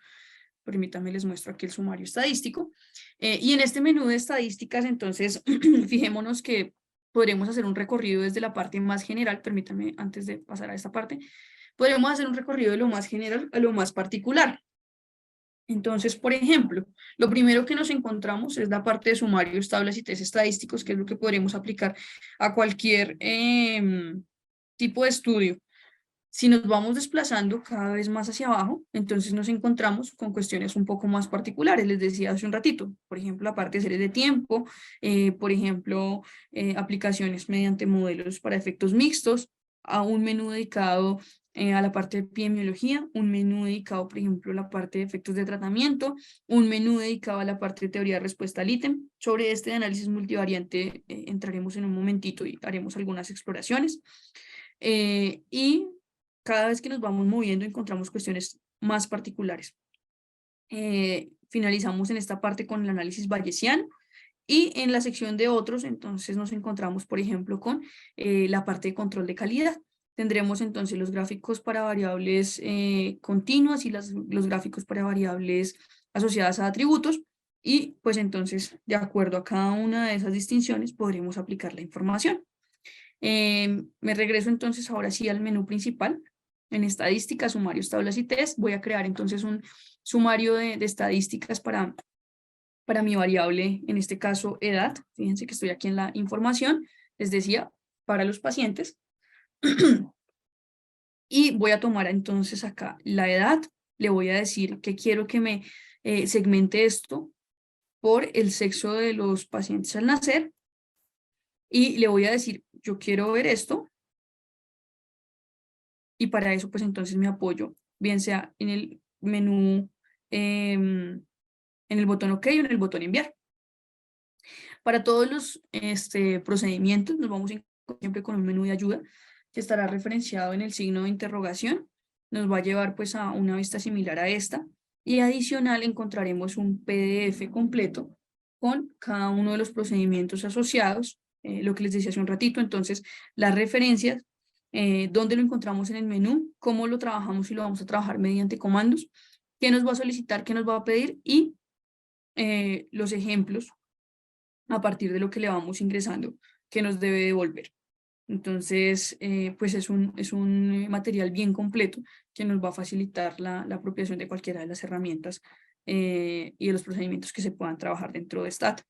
Permítanme, les muestro aquí el sumario estadístico. Y en este menú de estadísticas, entonces, fijémonos que podremos hacer un recorrido desde la parte más general. Permítanme, antes de pasar a esta parte, podremos hacer un recorrido de lo más general a lo más particular. Entonces, por ejemplo, lo primero que nos encontramos es la parte de sumarios, tablas y test estadísticos, que es lo que podremos aplicar a cualquier tipo de estudio. Si nos vamos desplazando cada vez más hacia abajo, entonces nos encontramos con cuestiones un poco más particulares. Les decía hace un ratito, por ejemplo, la parte de series de tiempo, por ejemplo, aplicaciones mediante modelos para efectos mixtos, a un menú dedicado a la parte de epidemiología, un menú dedicado, por ejemplo, a la parte de efectos de tratamiento, un menú dedicado a la parte de teoría de respuesta al ítem. Sobre este de análisis multivariante entraremos en un momentito y haremos algunas exploraciones. Y cada vez que nos vamos moviendo encontramos cuestiones más particulares. finalizamos en esta parte con el análisis bayesiano. Y en la sección de otros, entonces nos encontramos, por ejemplo, con la parte de control de calidad. Tendremos entonces los gráficos para variables continuas y los gráficos para variables asociadas a atributos. Y pues entonces, de acuerdo a cada una de esas distinciones, podremos aplicar la información. Me regreso entonces ahora sí al menú principal. En estadísticas, sumarios, tablas y test, voy a crear entonces un sumario de estadísticas para mi variable, en este caso edad. Fíjense que estoy aquí en la información, les decía, para los pacientes. Y voy a tomar entonces acá la edad, le voy a decir que quiero que me segmente esto por el sexo de los pacientes al nacer, y le voy a decir, yo quiero ver esto, y para eso pues entonces me apoyo, bien sea en el menú, en el botón OK o en el botón enviar. Para todos los procedimientos nos vamos siempre con un menú de ayuda que estará referenciado en el signo de interrogación. Nos va a llevar pues a una vista similar a esta, y adicional encontraremos un PDF completo con cada uno de los procedimientos asociados, lo que les decía hace un ratito. Entonces las referencias, dónde lo encontramos en el menú, cómo lo trabajamos y lo vamos a trabajar mediante comandos, qué nos va a solicitar, qué nos va a pedir, y los ejemplos a partir de lo que le vamos ingresando que nos debe devolver. Entonces, pues es un material bien completo que nos va a facilitar la apropiación de cualquiera de las herramientas y de los procedimientos que se puedan trabajar dentro de STAT.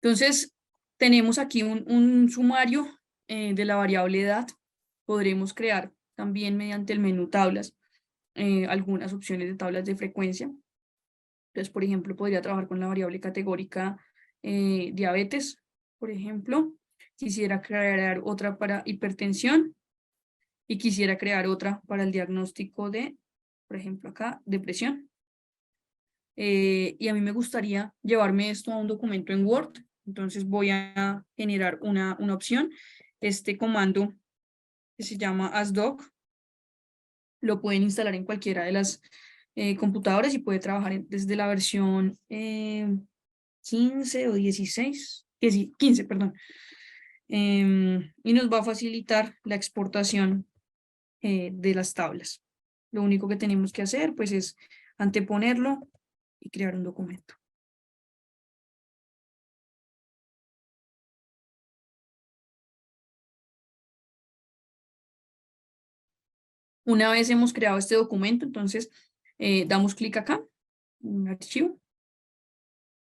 Entonces, tenemos aquí un sumario de la variable edad. Podremos crear también mediante el menú tablas algunas opciones de tablas de frecuencia. Entonces, por ejemplo, podría trabajar con la variable categórica diabetes, por ejemplo. Quisiera crear otra para hipertensión y quisiera crear otra para el diagnóstico de, por ejemplo, acá, depresión. Y a mí me gustaría llevarme esto a un documento en Word. Entonces voy a generar una opción. Este comando que se llama asdoc lo pueden instalar en cualquiera de las computadoras y puede trabajar desde la versión 15 o 16, 15, perdón. Y nos va a facilitar la exportación de las tablas. Lo único que tenemos que hacer pues es anteponerlo y crear un documento. Una vez hemos creado este documento, entonces damos clic acá, en archivo,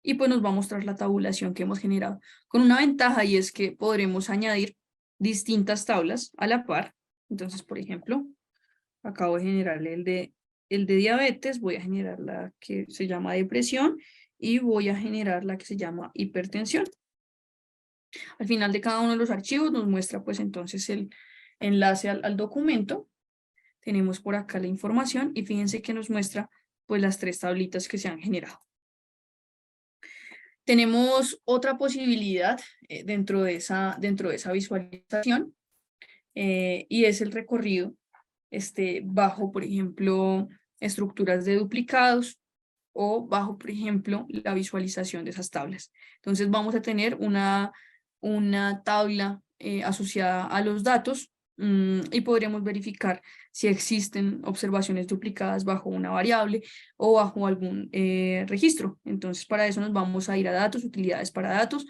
y pues nos va a mostrar la tabulación que hemos generado. Con una ventaja, y es que podremos añadir distintas tablas a la par. Entonces, por ejemplo, acabo de generarle el de diabetes, voy a generar la que se llama depresión y voy a generar la que se llama hipertensión. Al final de cada uno de los archivos nos muestra pues entonces el enlace al documento. Tenemos por acá la información y fíjense que nos muestra pues las 3 tablitas que se han generado. Tenemos otra posibilidad dentro de esa visualización y es el recorrido bajo, por ejemplo, estructuras de duplicados o bajo, por ejemplo, la visualización de esas tablas. Entonces vamos a tener una tabla asociada a los datos y podremos verificar si existen observaciones duplicadas bajo una variable o bajo algún registro. Entonces para eso nos vamos a ir a datos, utilidades para datos,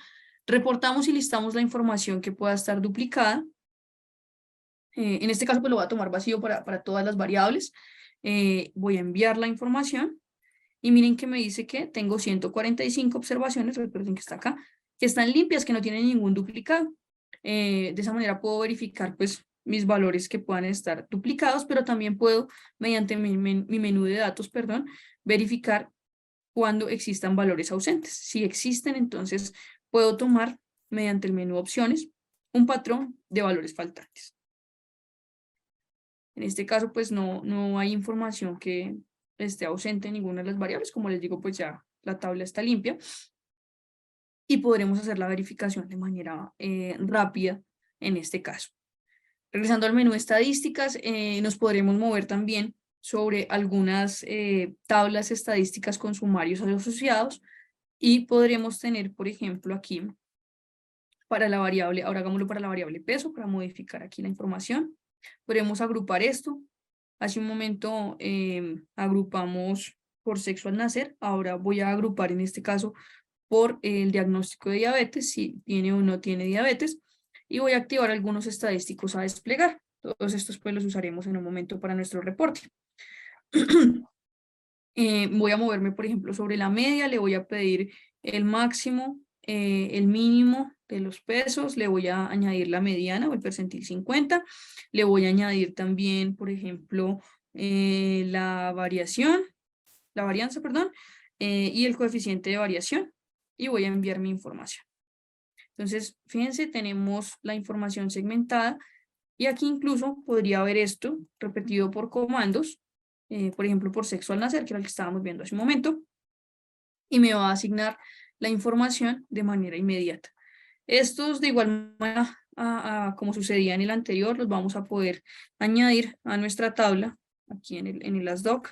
reportamos y listamos la información que pueda estar duplicada. En este caso pues lo voy a tomar vacío para todas las variables. Voy a enviar la información y miren que me dice que tengo 145 observaciones, recuerden que está acá, que están limpias, que no tienen ningún duplicado. De esa manera puedo verificar pues mis valores que puedan estar duplicados, pero también puedo, mediante mi menú de datos, perdón, verificar cuando existan valores ausentes. Si existen, entonces puedo tomar, mediante el menú opciones, un patrón de valores faltantes. En este caso, pues no hay información que esté ausente en ninguna de las variables. Como les digo, pues ya la tabla está limpia. Y podremos hacer la verificación de manera rápida en este caso. Regresando al menú estadísticas, nos podremos mover también sobre algunas tablas estadísticas con sumarios asociados y podremos tener, por ejemplo, aquí para la variable, ahora hagámoslo para la variable peso, para modificar aquí la información. Podremos agrupar esto. Hace un momento agrupamos por sexo al nacer, ahora voy a agrupar en este caso por el diagnóstico de diabetes, si tiene o no tiene diabetes, y voy a activar algunos estadísticos a desplegar. Todos estos pues los usaremos en un momento para nuestro reporte. Voy a moverme, por ejemplo, sobre la media, le voy a pedir el máximo, el mínimo de los pesos, le voy a añadir la mediana o el percentil 50, le voy a añadir también, por ejemplo, la varianza, perdón, y el coeficiente de variación, y voy a enviar mi información. Entonces, fíjense, tenemos la información segmentada, y aquí incluso podría haber esto repetido por comandos, por ejemplo, por sexo al nacer, que era el que estábamos viendo hace un momento, y me va a asignar la información de manera inmediata. Estos, de igual manera, como sucedía en el anterior, los vamos a poder añadir a nuestra tabla, aquí en el ASDOC,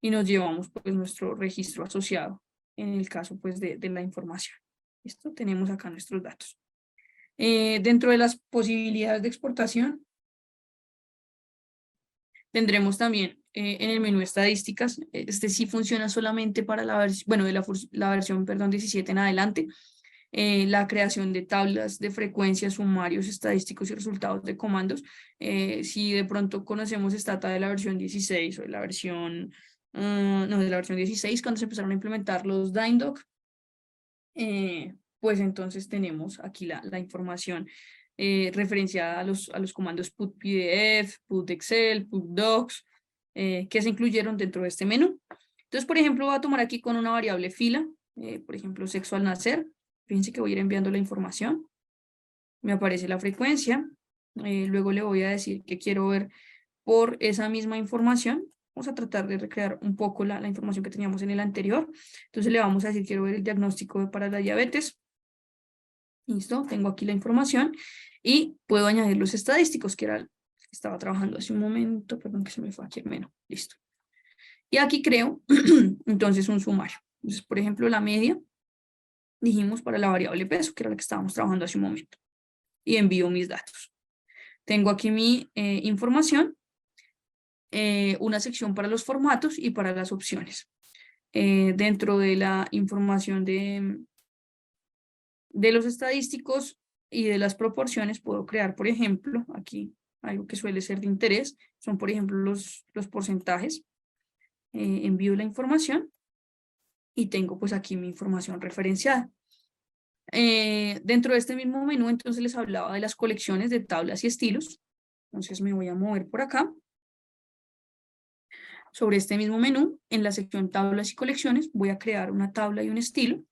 y nos llevamos pues nuestro registro asociado, en el caso pues de la información. Esto tenemos acá nuestros datos. Dentro de las posibilidades de exportación, tendremos también en el menú estadísticas, este sí funciona solamente para la versión, bueno, de la versión, perdón, 17 en adelante, la creación de tablas de frecuencias, sumarios estadísticos y resultados de comandos. Si de pronto conocemos esta data de la versión 16 o de la versión, no, de la versión 16, cuando se empezaron a implementar los Dyndoc, pues entonces tenemos aquí la información referenciada a los comandos put PDF, put Excel, put Docs, que se incluyeron dentro de este menú. Entonces, por ejemplo, voy a tomar aquí con una variable fila, por ejemplo, sexo al nacer. Fíjense que voy a ir enviando la información. Me aparece la frecuencia. Luego le voy a decir que quiero ver por esa misma información. Vamos a tratar de recrear un poco la información que teníamos en el anterior. Entonces le vamos a decir, quiero ver el diagnóstico para la diabetes. Listo, tengo aquí la información y puedo añadir los estadísticos, que era el que estaba trabajando hace un momento. Perdón que se me fue aquí el menú. Listo. Y aquí creo, entonces, un sumario. Entonces, por ejemplo, la media, dijimos para la variable peso, que era la que estábamos trabajando hace un momento. Y envío mis datos. Tengo aquí mi información, una sección para los formatos y para las opciones. Dentro de la información de los estadísticos y de las proporciones puedo crear, por ejemplo, aquí algo que suele ser de interés, son por ejemplo los porcentajes. Envío la información y tengo pues aquí mi información referenciada. Dentro de este mismo menú entonces les hablaba de las colecciones de tablas y estilos. Entonces me voy a mover por acá. Sobre este mismo menú, en la sección tablas y colecciones, voy a crear una tabla y un estilo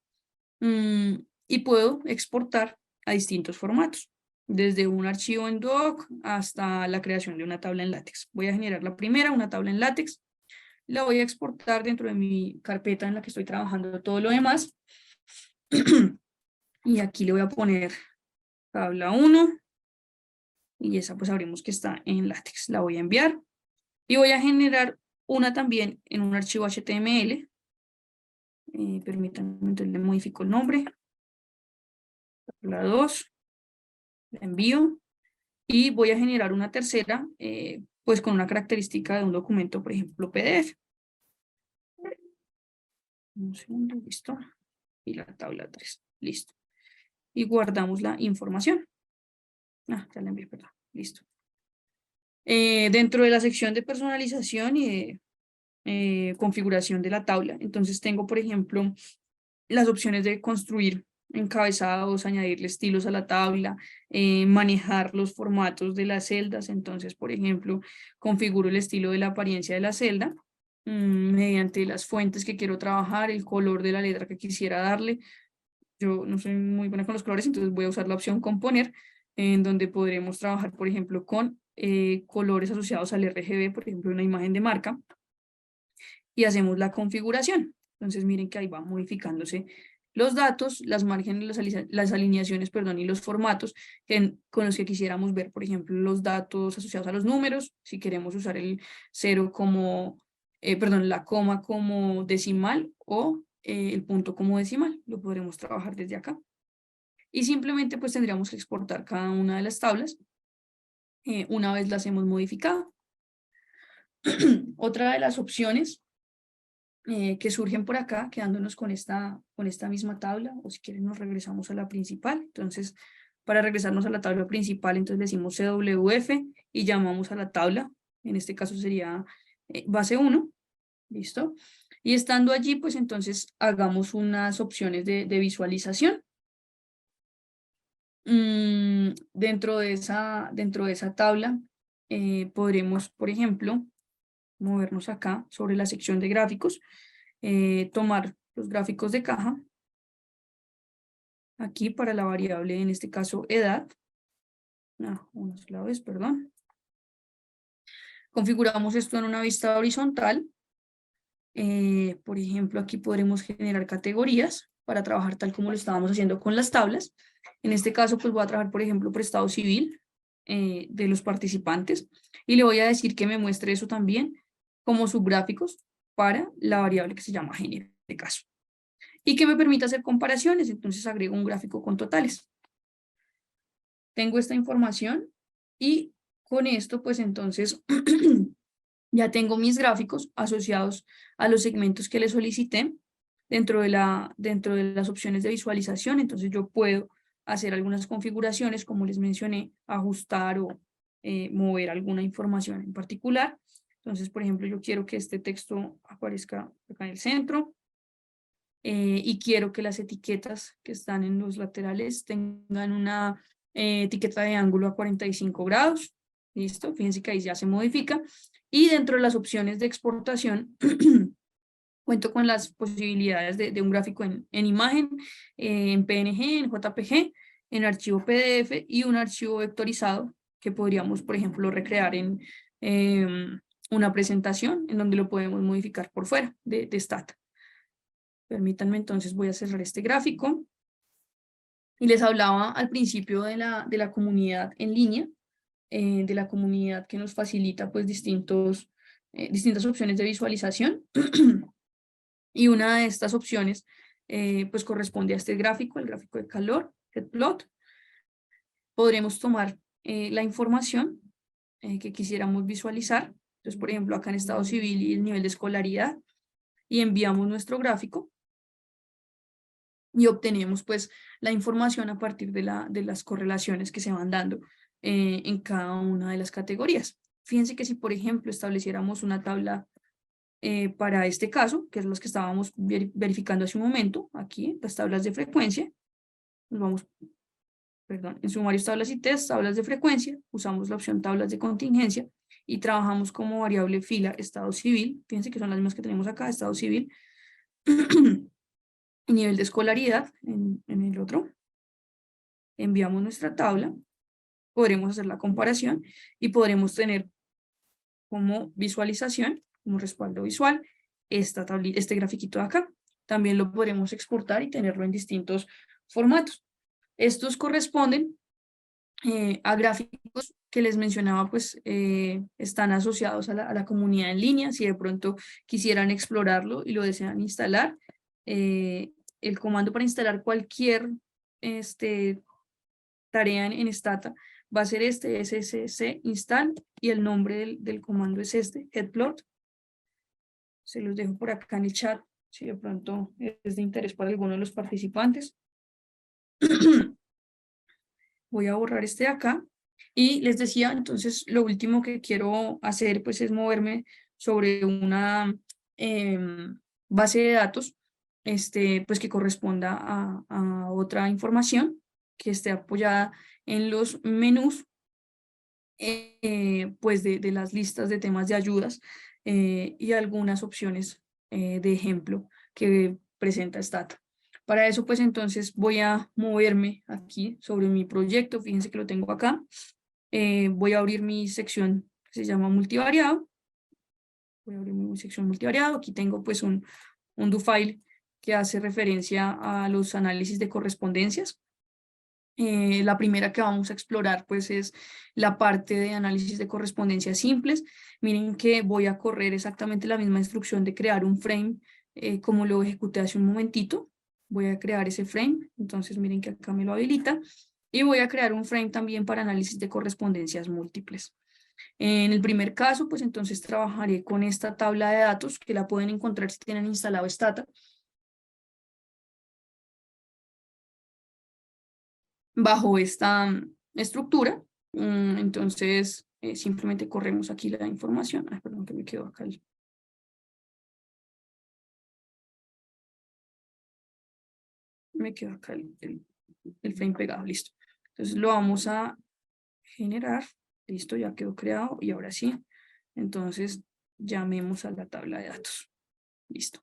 y puedo exportar a distintos formatos, desde un archivo en doc hasta la creación de una tabla en látex. Voy a generar la primera, una tabla en látex, la voy a exportar dentro de mi carpeta en la que estoy trabajando todo lo demás y aquí le voy a poner tabla 1 y esa pues sabremos que está en látex. La voy a enviar y voy a generar una también en un archivo HTML. Permítanme, entonces le modifico el nombre. La 2, la envío y voy a generar una tercera, pues con una característica de un documento, por ejemplo, PDF. Un segundo, listo. Y la tabla 3, listo. Y guardamos la información. Ya la envié, perdón, listo. Dentro de la sección de personalización y de configuración de la tabla, entonces tengo, por ejemplo, las opciones de construir encabezados, añadirle estilos a la tabla, manejar los formatos de las celdas. Entonces, por ejemplo, configuro el estilo de la apariencia de la celda mediante las fuentes que quiero trabajar, el color de la letra que quisiera darle. Yo no soy muy buena con los colores, entonces voy a usar la opción componer, en donde podremos trabajar, por ejemplo, con colores asociados al RGB, por ejemplo, una imagen de marca, y hacemos la configuración. Entonces miren que ahí va modificándose los datos, las márgenes, las alineaciones, perdón, y los formatos con los que quisiéramos ver, por ejemplo, los datos asociados a los números, si queremos usar el cero como, perdón, la coma como decimal o el punto como decimal, lo podremos trabajar desde acá. Y simplemente pues tendríamos que exportar cada una de las tablas una vez las hemos modificado. Otra de las opciones que surgen por acá, quedándonos con esta misma tabla, o si quieren nos regresamos a la principal. Entonces, para regresarnos a la tabla principal, entonces decimos CWF y llamamos a la tabla, en este caso sería base 1, ¿listo? Y estando allí, pues entonces hagamos unas opciones de visualización. Dentro de esa tabla podremos, por ejemplo, movernos acá sobre la sección de gráficos, tomar los gráficos de caja, aquí para la variable, en este caso, edad, una sola vez, perdón. Configuramos esto en una vista horizontal. Por ejemplo, aquí podremos generar categorías para trabajar tal como lo estábamos haciendo con las tablas. En este caso, pues voy a trabajar, por ejemplo, por estado civil de los participantes y le voy a decir que me muestre eso también como subgráficos para la variable que se llama género, en este caso. Y que me permita hacer comparaciones, entonces agrego un gráfico con totales. Tengo esta información y con esto, pues entonces ya tengo mis gráficos asociados a los segmentos que le solicité dentro de las opciones de visualización. Entonces yo puedo hacer algunas configuraciones, como les mencioné, ajustar o mover alguna información en particular. Entonces, por ejemplo, yo quiero que este texto aparezca acá en el centro y quiero que las etiquetas que están en los laterales tengan una etiqueta de ángulo a 45 grados. ¿Listo? Fíjense que ahí ya se modifica. Y dentro de las opciones de exportación, cuento con las posibilidades de un gráfico en imagen, en PNG, en JPG, en archivo PDF y un archivo vectorizado que podríamos, por ejemplo, recrear en una presentación en donde lo podemos modificar por fuera de Stata. Permítanme entonces, voy a cerrar este gráfico. Y les hablaba al principio de la comunidad en línea, de la comunidad que nos facilita pues distintas opciones de visualización. Y una de estas opciones pues corresponde a este gráfico, el gráfico de calor, el plot. Podremos tomar la información que quisiéramos visualizar. Entonces, por ejemplo, acá en estado civil y el nivel de escolaridad, y enviamos nuestro gráfico y obtenemos pues la información a partir de las correlaciones que se van dando en cada una de las categorías. Fíjense que si, por ejemplo, estableciéramos una tabla para este caso, que es los que estábamos verificando hace un momento, aquí, las tablas de frecuencia, nos vamos, perdón, en sumarios, tablas y test, tablas de frecuencia, usamos la opción tablas de contingencia y trabajamos como variable fila estado civil, fíjense que son las mismas que tenemos acá, estado civil, y nivel de escolaridad en el otro. Enviamos nuestra tabla, podremos hacer la comparación y podremos tener como visualización, como respaldo visual, este grafiquito de acá. También lo podremos exportar y tenerlo en distintos formatos. Estos corresponden a gráficos que les mencionaba, pues están asociados a la comunidad en línea. Si de pronto quisieran explorarlo y lo desean instalar, el comando para instalar cualquier tarea en Stata va a ser scsc install y el nombre del comando es headplot. Se los dejo por acá en el chat si de pronto es de interés para alguno de los participantes. Voy a borrar este de acá y les decía, entonces lo último que quiero hacer pues es moverme sobre una base de datos pues que corresponda a otra información que esté apoyada en los menús pues de las listas de temas de ayudas y algunas opciones de ejemplo que presenta Stata. Para eso, pues entonces voy a moverme aquí sobre mi proyecto. Fíjense que lo tengo acá. Voy a abrir mi sección que se llama multivariado. Voy a abrir mi sección multivariado. Aquí tengo pues un do file que hace referencia a los análisis de correspondencias. La primera que vamos a explorar pues es la parte de análisis de correspondencias simples. Miren que voy a correr exactamente la misma instrucción de crear un frame como lo ejecuté hace un momentito. Voy a crear ese frame, entonces miren que acá me lo habilita. Y voy a crear un frame también para análisis de correspondencias múltiples. En el primer caso, pues entonces trabajaré con esta tabla de datos que la pueden encontrar si tienen instalado Stata. Bajo esta estructura. Entonces, simplemente corremos aquí la información. Ay, perdón, que me quedó acá. Me quedó acá el frame pegado, listo. Entonces lo vamos a generar. Listo, ya quedó creado. Y ahora sí, entonces llamemos a la tabla de datos. Listo.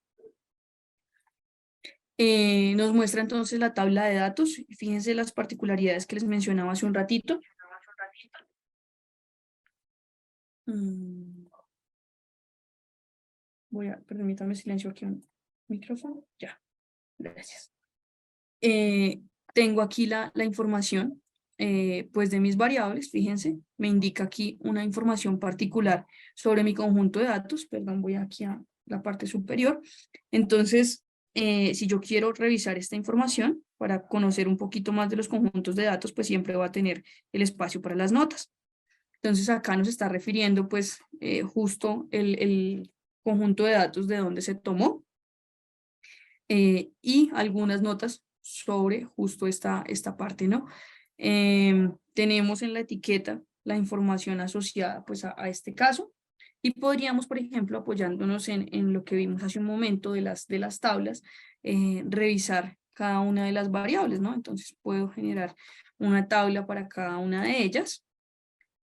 Nos muestra entonces la tabla de datos. Fíjense las particularidades que les mencionaba hace un ratito. Permítanme silencio aquí un micrófono. Ya, gracias. Tengo aquí la información pues de mis variables, fíjense, me indica aquí una información particular sobre mi conjunto de datos, perdón, voy aquí a la parte superior. Entonces, si yo quiero revisar esta información para conocer un poquito más de los conjuntos de datos, pues siempre va a tener el espacio para las notas. Entonces acá nos está refiriendo pues justo el conjunto de datos de dónde se tomó y algunas notas sobre justo esta parte, ¿no? Tenemos en la etiqueta la información asociada pues a este caso y podríamos, por ejemplo, apoyándonos en lo que vimos hace un momento de las tablas, revisar cada una de las variables, ¿no? Entonces puedo generar una tabla para cada una de ellas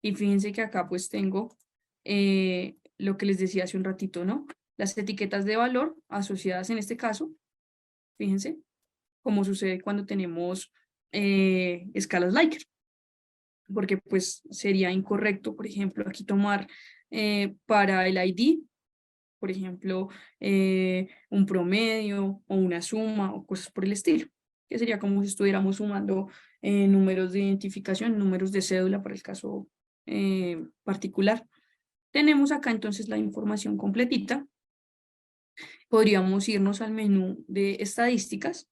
y fíjense que acá pues tengo lo que les decía hace un ratito, ¿no? Las etiquetas de valor asociadas en este caso, fíjense, como sucede cuando tenemos escalas Likert, porque pues sería incorrecto, por ejemplo, aquí tomar para el ID, por ejemplo, un promedio o una suma o cosas por el estilo, que sería como si estuviéramos sumando números de identificación, números de cédula para el caso particular. Tenemos acá entonces la información completita. Podríamos irnos al menú de estadísticas,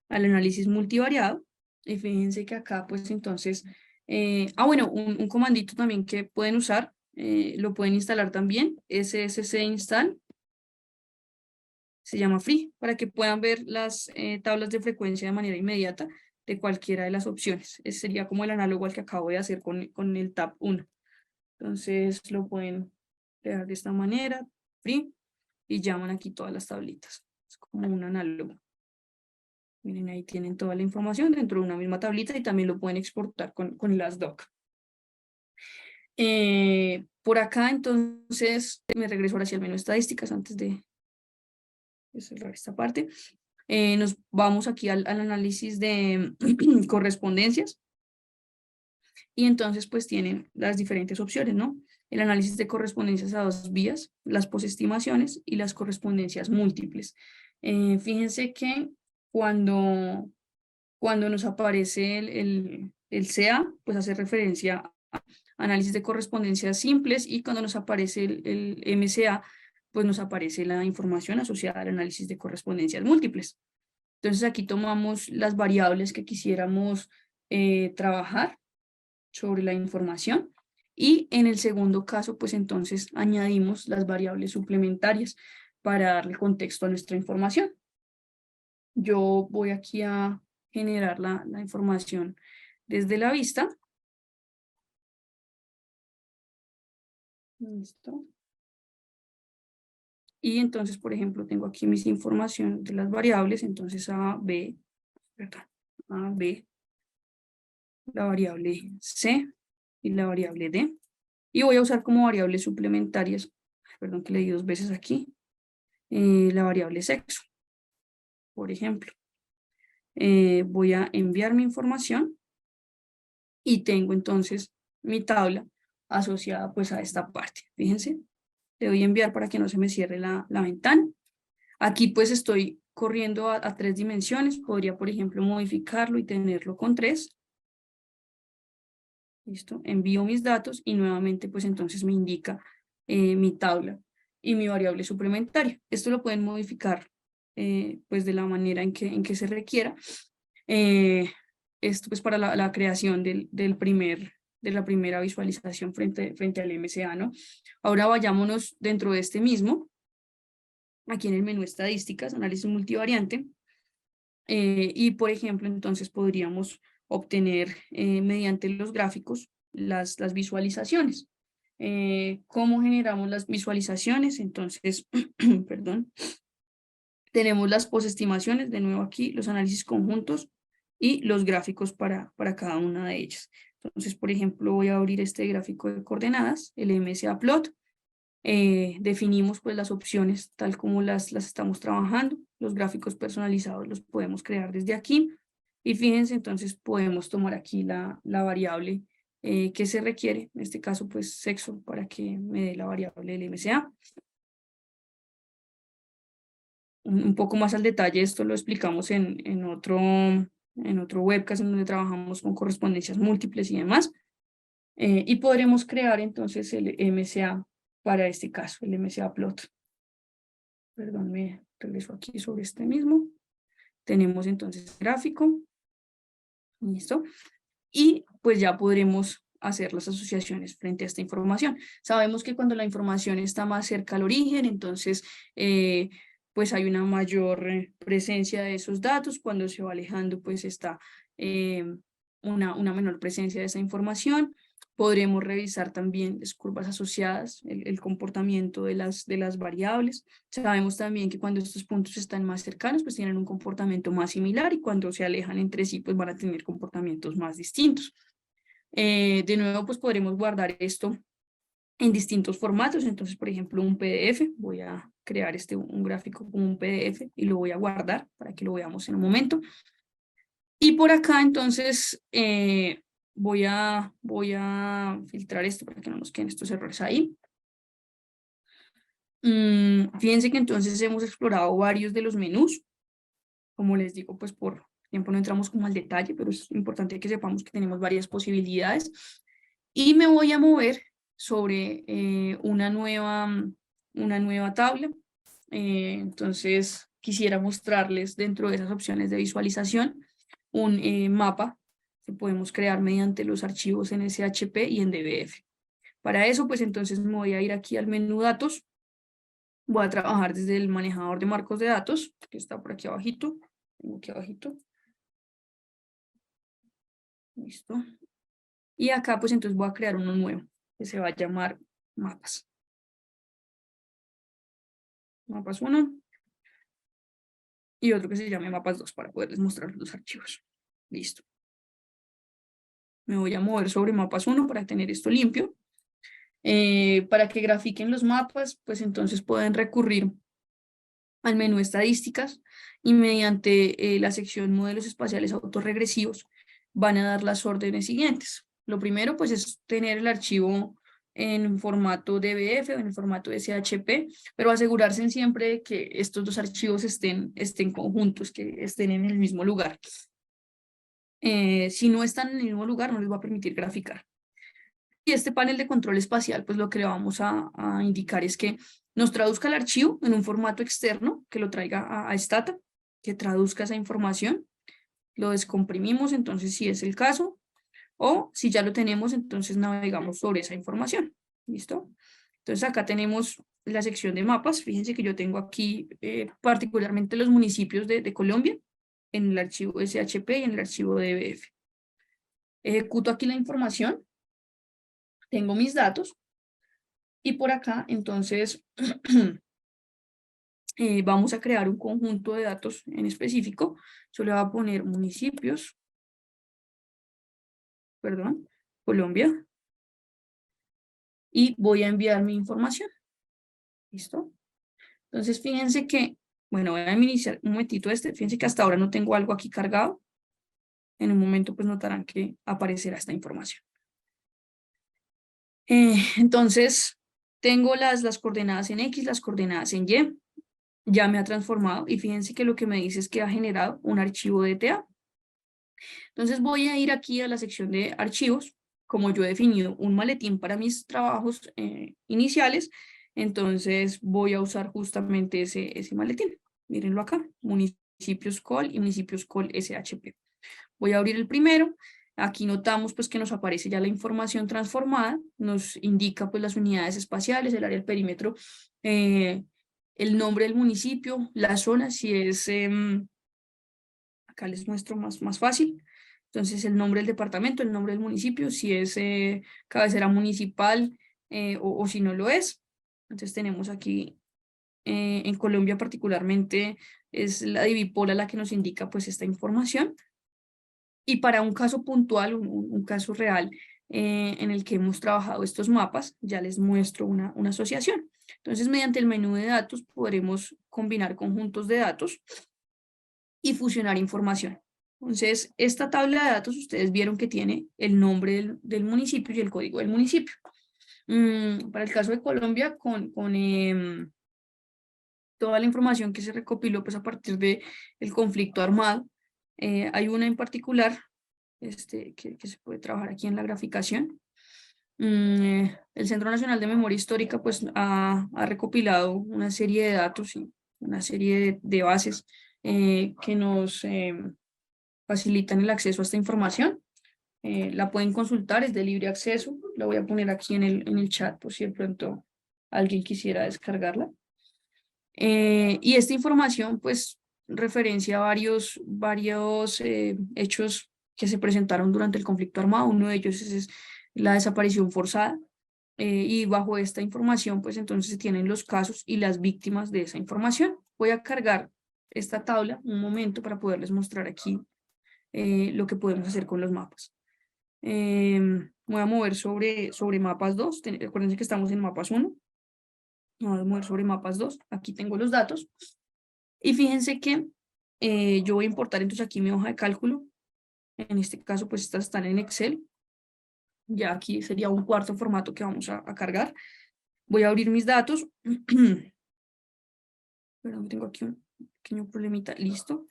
al análisis multivariado, y fíjense que acá pues entonces, bueno, un comandito también que pueden usar, lo pueden instalar también, SSC install, se llama free, para que puedan ver las tablas de frecuencia de manera inmediata de cualquiera de las opciones. Ese sería como el análogo al que acabo de hacer con el tab 1. Entonces lo pueden crear de esta manera, free, y llaman aquí todas las tablitas. Es como un análogo. Miren, ahí tienen toda la información dentro de una misma tablita y también lo pueden exportar con las doc. Por acá, entonces, me regreso ahora hacia el menú estadísticas antes de cerrar esta parte. Nos vamos aquí al análisis de correspondencias. Y entonces, pues, tienen las diferentes opciones, ¿no? El análisis de correspondencias a dos vías, las posestimaciones y las correspondencias múltiples. Fíjense que cuando nos aparece el CA, pues hace referencia a análisis de correspondencias simples, y cuando nos aparece el MCA, pues nos aparece la información asociada al análisis de correspondencias múltiples. Entonces aquí tomamos las variables que quisiéramos trabajar sobre la información, y en el segundo caso, pues entonces añadimos las variables suplementarias para darle contexto a nuestra información. Yo voy aquí a generar la información desde la vista. Listo. Y entonces, por ejemplo, tengo aquí mis información de las variables, entonces A, B, la variable C y la variable D. Y voy a usar como variables suplementarias, perdón que le di dos veces aquí, la variable sexo, por ejemplo. Voy a enviar mi información y tengo entonces mi tabla asociada pues a esta parte. Fíjense, le doy a enviar para que no se me cierre la ventana. Aquí pues estoy corriendo a 3 dimensiones, podría, por ejemplo, modificarlo y tenerlo con 3. Listo, envío mis datos y nuevamente pues entonces me indica mi tabla y mi variable suplementaria. Esto lo pueden modificar pues de la manera en que se requiera. Esto pues para la creación de la primera visualización frente al MCA, ¿no? Ahora vayámonos dentro de este mismo, aquí en el menú estadísticas, análisis multivariante, y por ejemplo entonces podríamos obtener mediante los gráficos las visualizaciones. ¿Cómo generamos las visualizaciones? Entonces, perdón, tenemos las posestimaciones, de nuevo aquí, los análisis conjuntos y los gráficos para cada una de ellas. Entonces, por ejemplo, voy a abrir este gráfico de coordenadas, el MSA plot. Definimos pues las opciones tal como las estamos trabajando. Los gráficos personalizados los podemos crear desde aquí. Y fíjense, entonces podemos tomar aquí la variable que se requiere, en este caso pues sexo, para que me dé la variable del MSA. Un poco más al detalle, esto lo explicamos en otro webcast en donde trabajamos con correspondencias múltiples y demás. Y podremos crear entonces el MSA para este caso, el MSA plot. Perdón, me regreso aquí sobre este mismo. Tenemos entonces el gráfico. Listo. Y pues ya podremos hacer las asociaciones frente a esta información. Sabemos que cuando la información está más cerca al origen, entonces pues hay una mayor presencia de esos datos. Cuando se va alejando, pues está una menor presencia de esa información. Podremos revisar también las curvas asociadas, el comportamiento de las variables. Sabemos también que cuando estos puntos están más cercanos, pues tienen un comportamiento más similar y cuando se alejan entre sí, pues van a tener comportamientos más distintos. De nuevo, pues podremos guardar esto en distintos formatos. Entonces, por ejemplo, un PDF, voy a crear un gráfico como un PDF y lo voy a guardar para que lo veamos en un momento. Y por acá, entonces, voy a filtrar esto para que no nos queden estos errores ahí. Fíjense que entonces hemos explorado varios de los menús. Como les digo, pues por tiempo no entramos como al detalle, pero es importante que sepamos que tenemos varias posibilidades. Y me voy a mover sobre una nueva tabla. Entonces, quisiera mostrarles dentro de esas opciones de visualización un mapa que podemos crear mediante los archivos en SHP y en DBF. Para eso, pues entonces me voy a ir aquí al menú datos. Voy a trabajar desde el manejador de marcos de datos, que está por aquí abajito. Tengo aquí abajito. Listo. Y acá, pues entonces voy a crear uno nuevo, que se va a llamar mapas. Mapas 1. Y otro que se llame mapas 2 para poderles mostrar los archivos. Listo. Me voy a mover sobre mapas 1 para tener esto limpio. Para que grafiquen los mapas, pues entonces pueden recurrir al menú estadísticas y mediante la sección modelos espaciales autorregresivos van a dar las órdenes siguientes. Lo primero pues es tener el archivo en formato DBF o en el formato SHP, pero asegurarse siempre de que estos dos archivos estén conjuntos, que estén en el mismo lugar. Si no están en el mismo lugar, no les va a permitir graficar. Y este panel de control espacial, pues lo que le vamos a indicar es que nos traduzca el archivo en un formato externo, que lo traiga a Stata, que traduzca esa información. Lo descomprimimos, entonces, si es el caso, o si ya lo tenemos, entonces navegamos sobre esa información. ¿Listo? Entonces, acá tenemos la sección de mapas. Fíjense que yo tengo aquí particularmente los municipios de Colombia, en el archivo SHP y en el archivo DBF. Ejecuto aquí la información. Tengo mis datos. Y por acá, entonces, vamos a crear un conjunto de datos en específico. Yo le voy a poner municipios, perdón, Colombia. Y voy a enviar mi información. ¿Listo? Entonces, fíjense que, bueno, voy a iniciar un momentito fíjense que hasta ahora no tengo algo aquí cargado. En un momento, pues notarán que aparecerá esta información. Entonces, tengo las coordenadas en X, las coordenadas en Y. ya me ha transformado y fíjense que lo que me dice es que ha generado un archivo DTA. Entonces voy a ir aquí a la sección de archivos. Como yo he definido un maletín para mis trabajos iniciales, entonces voy a usar justamente ese maletín. Mírenlo acá, municipios COL y municipios COL SHP. Voy a abrir el primero. Aquí notamos pues que nos aparece ya la información transformada, nos indica pues las unidades espaciales, el área del perímetro, el nombre del municipio, la zona, si es, acá les muestro más fácil. Entonces el nombre del departamento, el nombre del municipio, si es cabecera municipal o si no lo es. Entonces tenemos aquí en Colombia particularmente es la Divipola la que nos indica pues esta información. Y para un caso puntual, un caso real en el que hemos trabajado estos mapas, ya les muestro una asociación. Entonces, mediante el menú de datos podremos combinar conjuntos de datos y fusionar información. Entonces, esta tabla de datos ustedes vieron que tiene el nombre del municipio y el código del municipio. Para el caso de Colombia, con toda la información que se recopiló pues, a partir del conflicto armado, hay una en particular que se puede trabajar aquí en la graficación. El Centro Nacional de Memoria Histórica pues, ha recopilado una serie de datos y una serie de bases que nos facilitan el acceso a esta información. La pueden consultar, es de libre acceso. La voy a poner aquí en el chat por si de pronto alguien quisiera descargarla. Y esta información pues referencia a varios hechos que se presentaron durante el conflicto armado. Uno de ellos es la desaparición forzada. Y bajo esta información pues entonces se tienen los casos y las víctimas de esa información. Voy a cargar esta tabla un momento para poderles mostrar aquí lo que podemos hacer con los mapas. Voy a mover sobre mapas 2. Recuerden que estamos en mapas 1. Voy a mover sobre mapas 2. Aquí tengo los datos. Y fíjense que yo voy a importar entonces aquí mi hoja de cálculo. En este caso, pues estas están en Excel. Ya aquí sería un cuarto formato que vamos a cargar. Voy a abrir mis datos. Perdón, tengo aquí un pequeño problemita. Listo.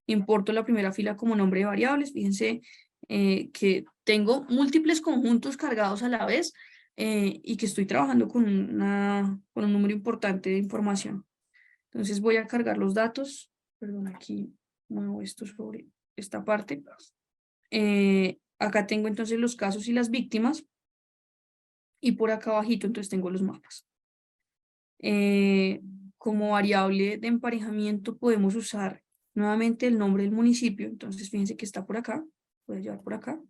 Importo la primera fila como nombre de variables. Fíjense que tengo múltiples conjuntos cargados a la vez y que estoy trabajando con un número importante de información. Entonces voy a cargar los datos. Perdón, aquí muevo esto sobre esta parte. Acá tengo entonces los casos y las víctimas. Y por acá abajito entonces tengo los mapas. Como variable de emparejamiento podemos usar nuevamente el nombre del municipio. Entonces fíjense que está por acá. Voy a llevar por acá.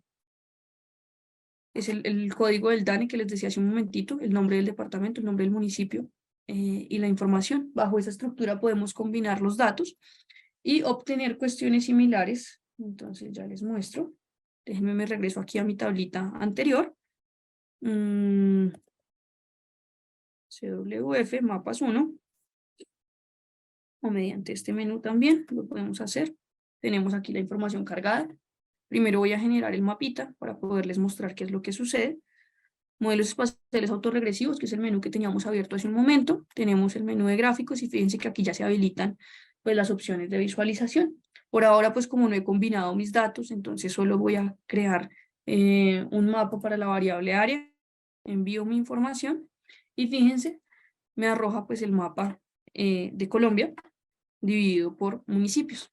Es el código del DANE que les decía hace un momentito, el nombre del departamento, el nombre del municipio y la información. Bajo esa estructura podemos combinar los datos y obtener cuestiones similares. Entonces ya les muestro. Déjenme me regreso aquí a mi tablita anterior. CWF, mapas 1. O mediante este menú también lo podemos hacer. Tenemos aquí la información cargada. Primero voy a generar el mapita para poderles mostrar qué es lo que sucede. Modelos espaciales autorregresivos, que es el menú que teníamos abierto hace un momento. Tenemos el menú de gráficos y fíjense que aquí ya se habilitan pues, las opciones de visualización. Por ahora, pues como no he combinado mis datos, entonces solo voy a crear un mapa para la variable área. Envío mi información y fíjense, me arroja pues el mapa de Colombia dividido por municipios.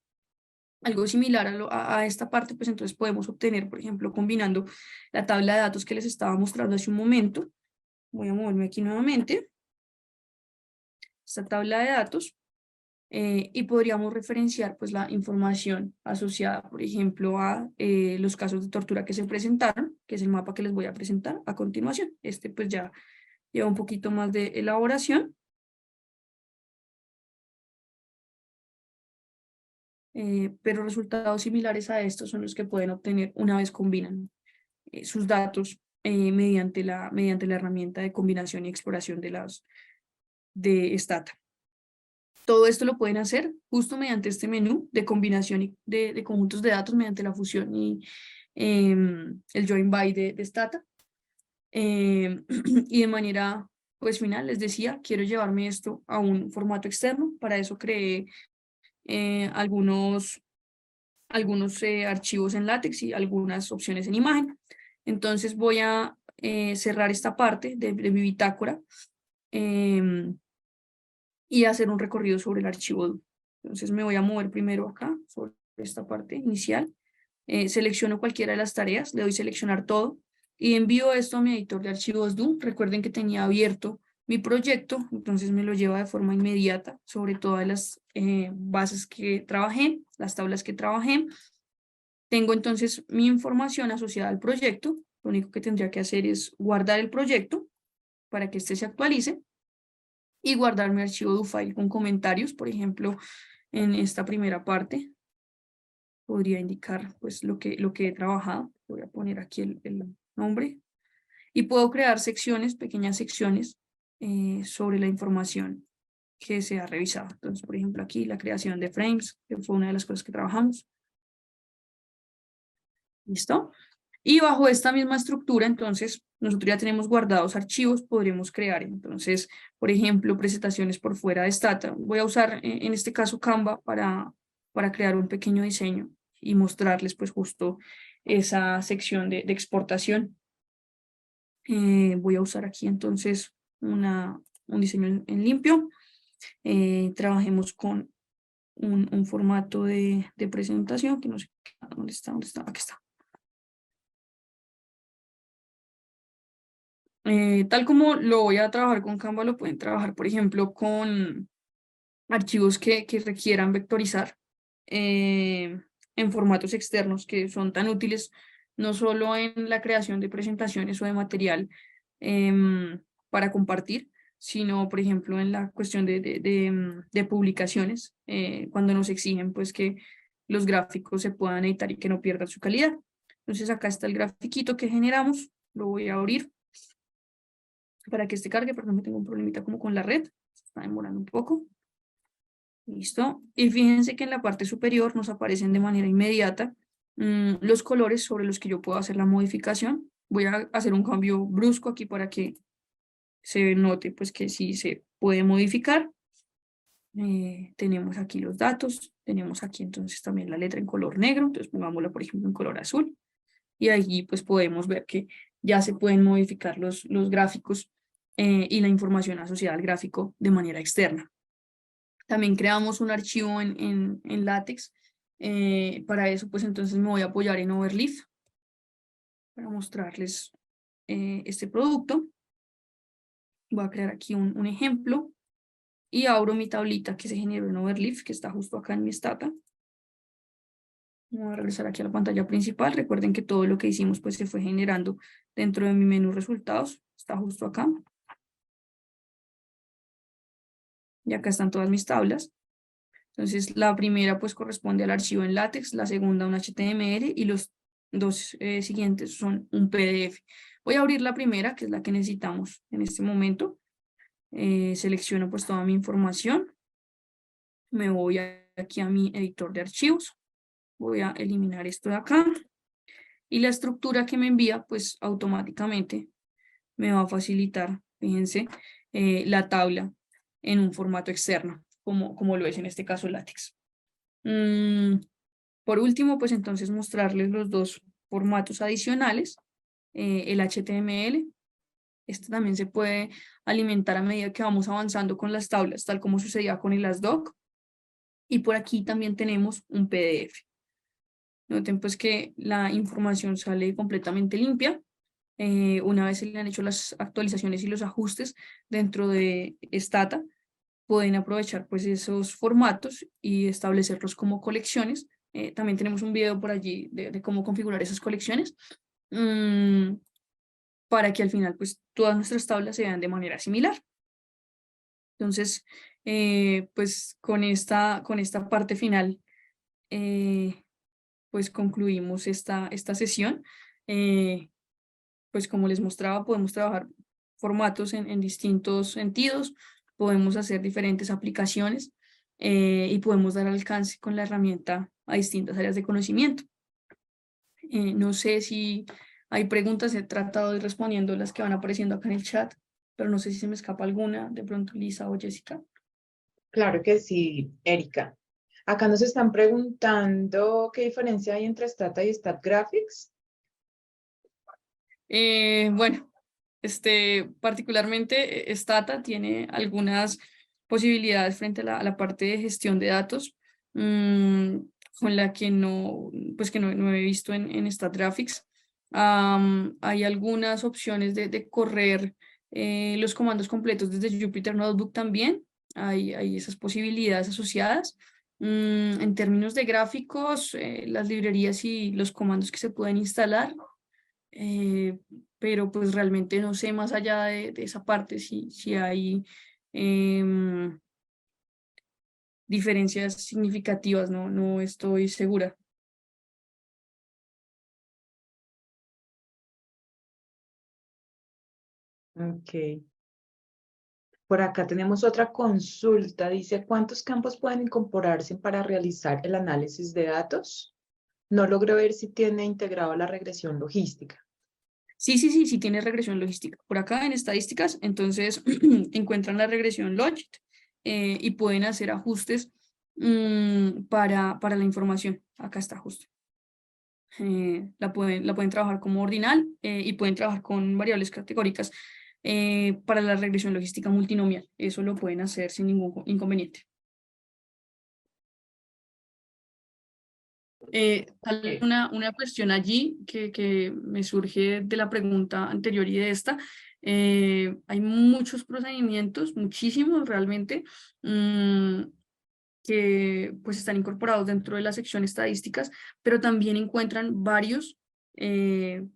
Algo similar a esta parte, pues entonces podemos obtener, por ejemplo, combinando la tabla de datos que les estaba mostrando hace un momento. Voy a moverme aquí nuevamente. Esta tabla de datos. Y podríamos referenciar pues la información asociada, por ejemplo, a los casos de tortura que se presentaron, que es el mapa que les voy a presentar a continuación. Este pues ya lleva un poquito más de elaboración. Pero resultados similares a estos son los que pueden obtener una vez combinan sus datos mediante la herramienta de combinación y exploración de Stata. Todo esto lo pueden hacer justo mediante este menú de combinación de conjuntos de datos mediante la fusión y el join by de Stata. Y de manera pues final les decía, quiero llevarme esto a un formato externo. Para eso creé algunos archivos en látex y algunas opciones en imagen. Entonces voy a cerrar esta parte de mi bitácora y hacer un recorrido sobre el archivo DO. Entonces me voy a mover primero acá, sobre esta parte inicial. Selecciono cualquiera de las tareas, le doy seleccionar todo y envío esto a mi editor de archivos DO. Recuerden que tenía abierto mi proyecto, entonces me lo lleva de forma inmediata sobre todas las bases que trabajé, las tablas que trabajé. Tengo entonces mi información asociada al proyecto. Lo único que tendría que hacer es guardar el proyecto para que éste se actualice y guardar mi archivo do file con comentarios. Por ejemplo, en esta primera parte podría indicar pues lo que he trabajado. Voy a poner aquí el nombre y puedo crear secciones, pequeñas secciones sobre la información que se ha revisado. Entonces, por ejemplo, aquí la creación de frames, que fue una de las cosas que trabajamos. ¿Listo? Y bajo esta misma estructura, entonces, nosotros ya tenemos guardados archivos, podremos crear, entonces, por ejemplo, presentaciones por fuera de Stata. Voy a usar, en este caso, Canva para crear un pequeño diseño y mostrarles, pues, justo esa sección de exportación. Voy a usar aquí, entonces, un diseño en limpio. Trabajemos con un formato de presentación, que no sé, ¿dónde está? Aquí está. Tal como lo voy a trabajar con Canva, lo pueden trabajar, por ejemplo, con archivos que requieran vectorizar en formatos externos que son tan útiles no solo en la creación de presentaciones o de material para compartir, sino, por ejemplo, en la cuestión de publicaciones, cuando nos exigen pues, que los gráficos se puedan editar y que no pierdan su calidad. Entonces, acá está el grafiquito que generamos, lo voy a abrir para que este cargue, perdón, tengo un problemita como con la red, se está demorando un poco. Listo. Y fíjense que en la parte superior nos aparecen de manera inmediata los colores sobre los que yo puedo hacer la modificación. Voy a hacer un cambio brusco aquí para que se note pues que sí se puede modificar. Tenemos aquí los datos, tenemos aquí entonces también la letra en color negro, entonces pongámosla por ejemplo en color azul. Y allí pues podemos ver que ya se pueden modificar los gráficos y la información asociada al gráfico de manera externa. También creamos un archivo en LaTeX. Para eso pues entonces me voy a apoyar en Overleaf para mostrarles este producto. Voy a crear aquí un ejemplo y abro mi tablita que se generó en Overleaf, que está justo acá en mi Stata. Voy a regresar aquí a la pantalla principal. Recuerden que todo lo que hicimos pues se fue generando dentro de mi menú resultados. Está justo acá. Y acá están todas mis tablas. Entonces la primera pues corresponde al archivo en LaTeX, la segunda un HTML y los dos siguientes son un PDF. Voy a abrir la primera, que es la que necesitamos en este momento. Selecciono pues toda mi información. Me voy aquí a mi editor de archivos. Voy a eliminar esto de acá. Y la estructura que me envía, pues automáticamente me va a facilitar, fíjense, la tabla en un formato externo, como lo es en este caso LaTeX. Por último, pues entonces mostrarles los dos formatos adicionales, el HTML. Este también se puede alimentar a medida que vamos avanzando con las tablas, tal como sucedía con el ASDoc. Y por aquí también tenemos un PDF. Noten pues que la información sale completamente limpia. Una vez se le han hecho las actualizaciones y los ajustes dentro de Stata, pueden aprovechar pues esos formatos y establecerlos como colecciones. También tenemos un video por allí de cómo configurar esas colecciones para que al final pues todas nuestras tablas se vean de manera similar. Entonces, pues con esta parte final, pues concluimos esta sesión. Pues como les mostraba, podemos trabajar formatos en distintos sentidos, podemos hacer diferentes aplicaciones y podemos dar alcance con la herramienta a distintas áreas de conocimiento. No sé si hay preguntas, he tratado de ir respondiendo las que van apareciendo acá en el chat. pero no sé si se me escapa alguna, de pronto Lisa o Jessica. Claro que sí, Erika. Acá nos están preguntando qué diferencia hay entre Stata y StatGraphics. Bueno, particularmente Stata tiene algunas posibilidades frente a la parte de gestión de datos, mm, con la que no, pues que no he visto en StatGraphics. Hay algunas opciones de correr los comandos completos desde Jupyter Notebook también. Hay esas posibilidades asociadas. En términos de gráficos, las librerías y los comandos que se pueden instalar, eh, pero pues realmente no sé más allá de esa parte si hay em, diferencias significativas, no estoy segura. Ok. Por acá tenemos otra consulta. Dice, ¿cuántos campos pueden incorporarse para realizar el análisis de datos? No logro ver si tiene integrado la regresión logística. Sí tiene regresión logística. Por acá en estadísticas, entonces encuentran la regresión logit y pueden hacer ajustes para la información. Acá está justo. La pueden trabajar como ordinal y pueden trabajar con variables categóricas para la regresión logística multinomial. Eso lo pueden hacer sin ningún inconveniente. Tal Ok. una cuestión allí que me surge de la pregunta anterior y de esta. Hay muchos procedimientos, muchísimos realmente, mm, que pues están incorporados dentro de la sección estadísticas, pero también encuentran varios eh,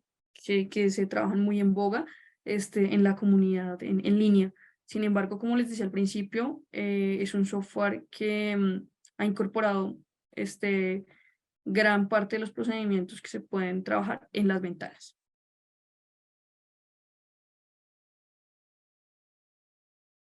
que se trabajan muy en boga en la comunidad en línea. Sin embargo, como les decía al principio, es un software que ha incorporado gran parte de los procedimientos que se pueden trabajar en las ventanas.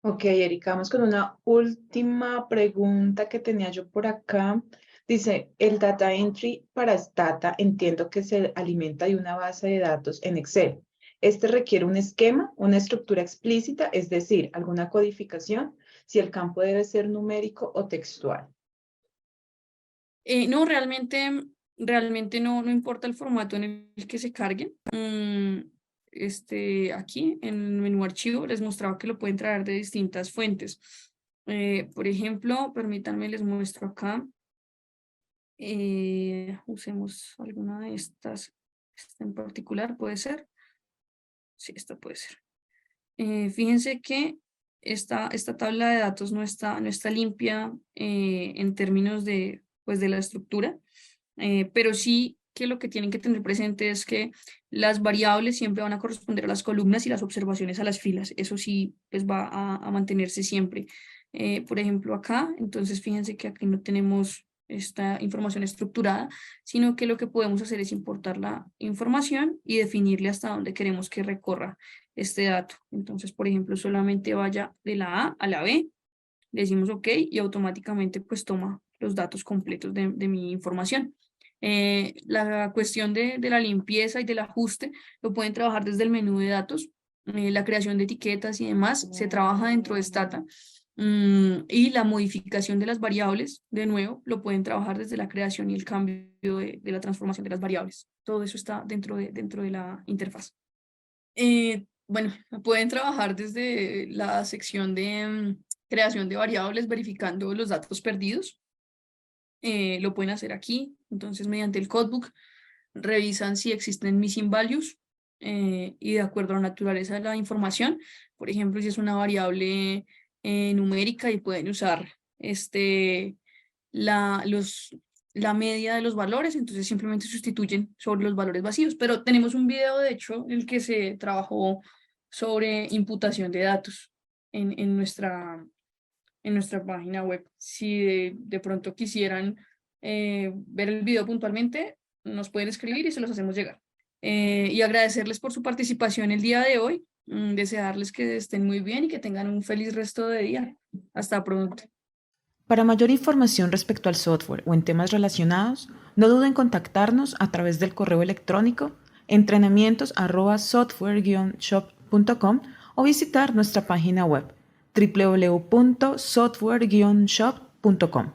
Ok, Erika, vamos con una última pregunta que tenía yo por acá. Dice, el data entry para Stata entiendo que se alimenta de una base de datos en Excel. Este requiere un esquema, una estructura explícita, es decir, alguna codificación, si el campo debe ser numérico o textual. No, realmente no importa el formato en el que se carguen. Aquí en el menú archivo les mostraba que lo pueden traer de distintas fuentes. Por ejemplo, permítanme, les muestro acá. Usemos alguna de estas. Esta en particular puede ser. Sí, esta puede ser. Fíjense que esta tabla de datos no está limpia en términos pues, de la estructura, pero sí que lo que tienen que tener presente es que las variables siempre van a corresponder a las columnas y las observaciones a las filas. Eso sí, pues va a mantenerse siempre. Por ejemplo, acá, entonces fíjense que aquí no tenemos esta información estructurada, sino que lo que podemos hacer es importar la información y definirle hasta dónde queremos que recorra este dato. Entonces, por ejemplo, solamente vaya de la A a la B, le decimos OK y automáticamente pues toma los datos completos de mi información. La cuestión de la limpieza y del ajuste lo pueden trabajar desde el menú de datos. La creación de etiquetas y demás se trabaja dentro de Stata. Y la modificación de las variables, de nuevo, lo pueden trabajar desde la creación y el cambio de la transformación de las variables. Todo eso está dentro de la interfaz. Bueno, pueden trabajar desde la sección de creación de variables verificando los datos perdidos. Lo pueden hacer aquí. Entonces, mediante el codebook, revisan si existen missing values y de acuerdo a la naturaleza de la información. Por ejemplo, si es una variable numérica y pueden usar la, los, la media de los valores, entonces simplemente sustituyen sobre los valores vacíos. Pero tenemos un video, de hecho, en el que se trabajó sobre imputación de datos en nuestra página web. Si de pronto quisieran ver el video puntualmente, nos pueden escribir y se los hacemos llegar. Y agradecerles por su participación el día de hoy, desearles que estén muy bien y que tengan un feliz resto de día. Hasta pronto. Para mayor información respecto al software o en temas relacionados, no duden en contactarnos a través del correo electrónico entrenamientos@software-shop.com o visitar nuestra página web www.software-shop.com.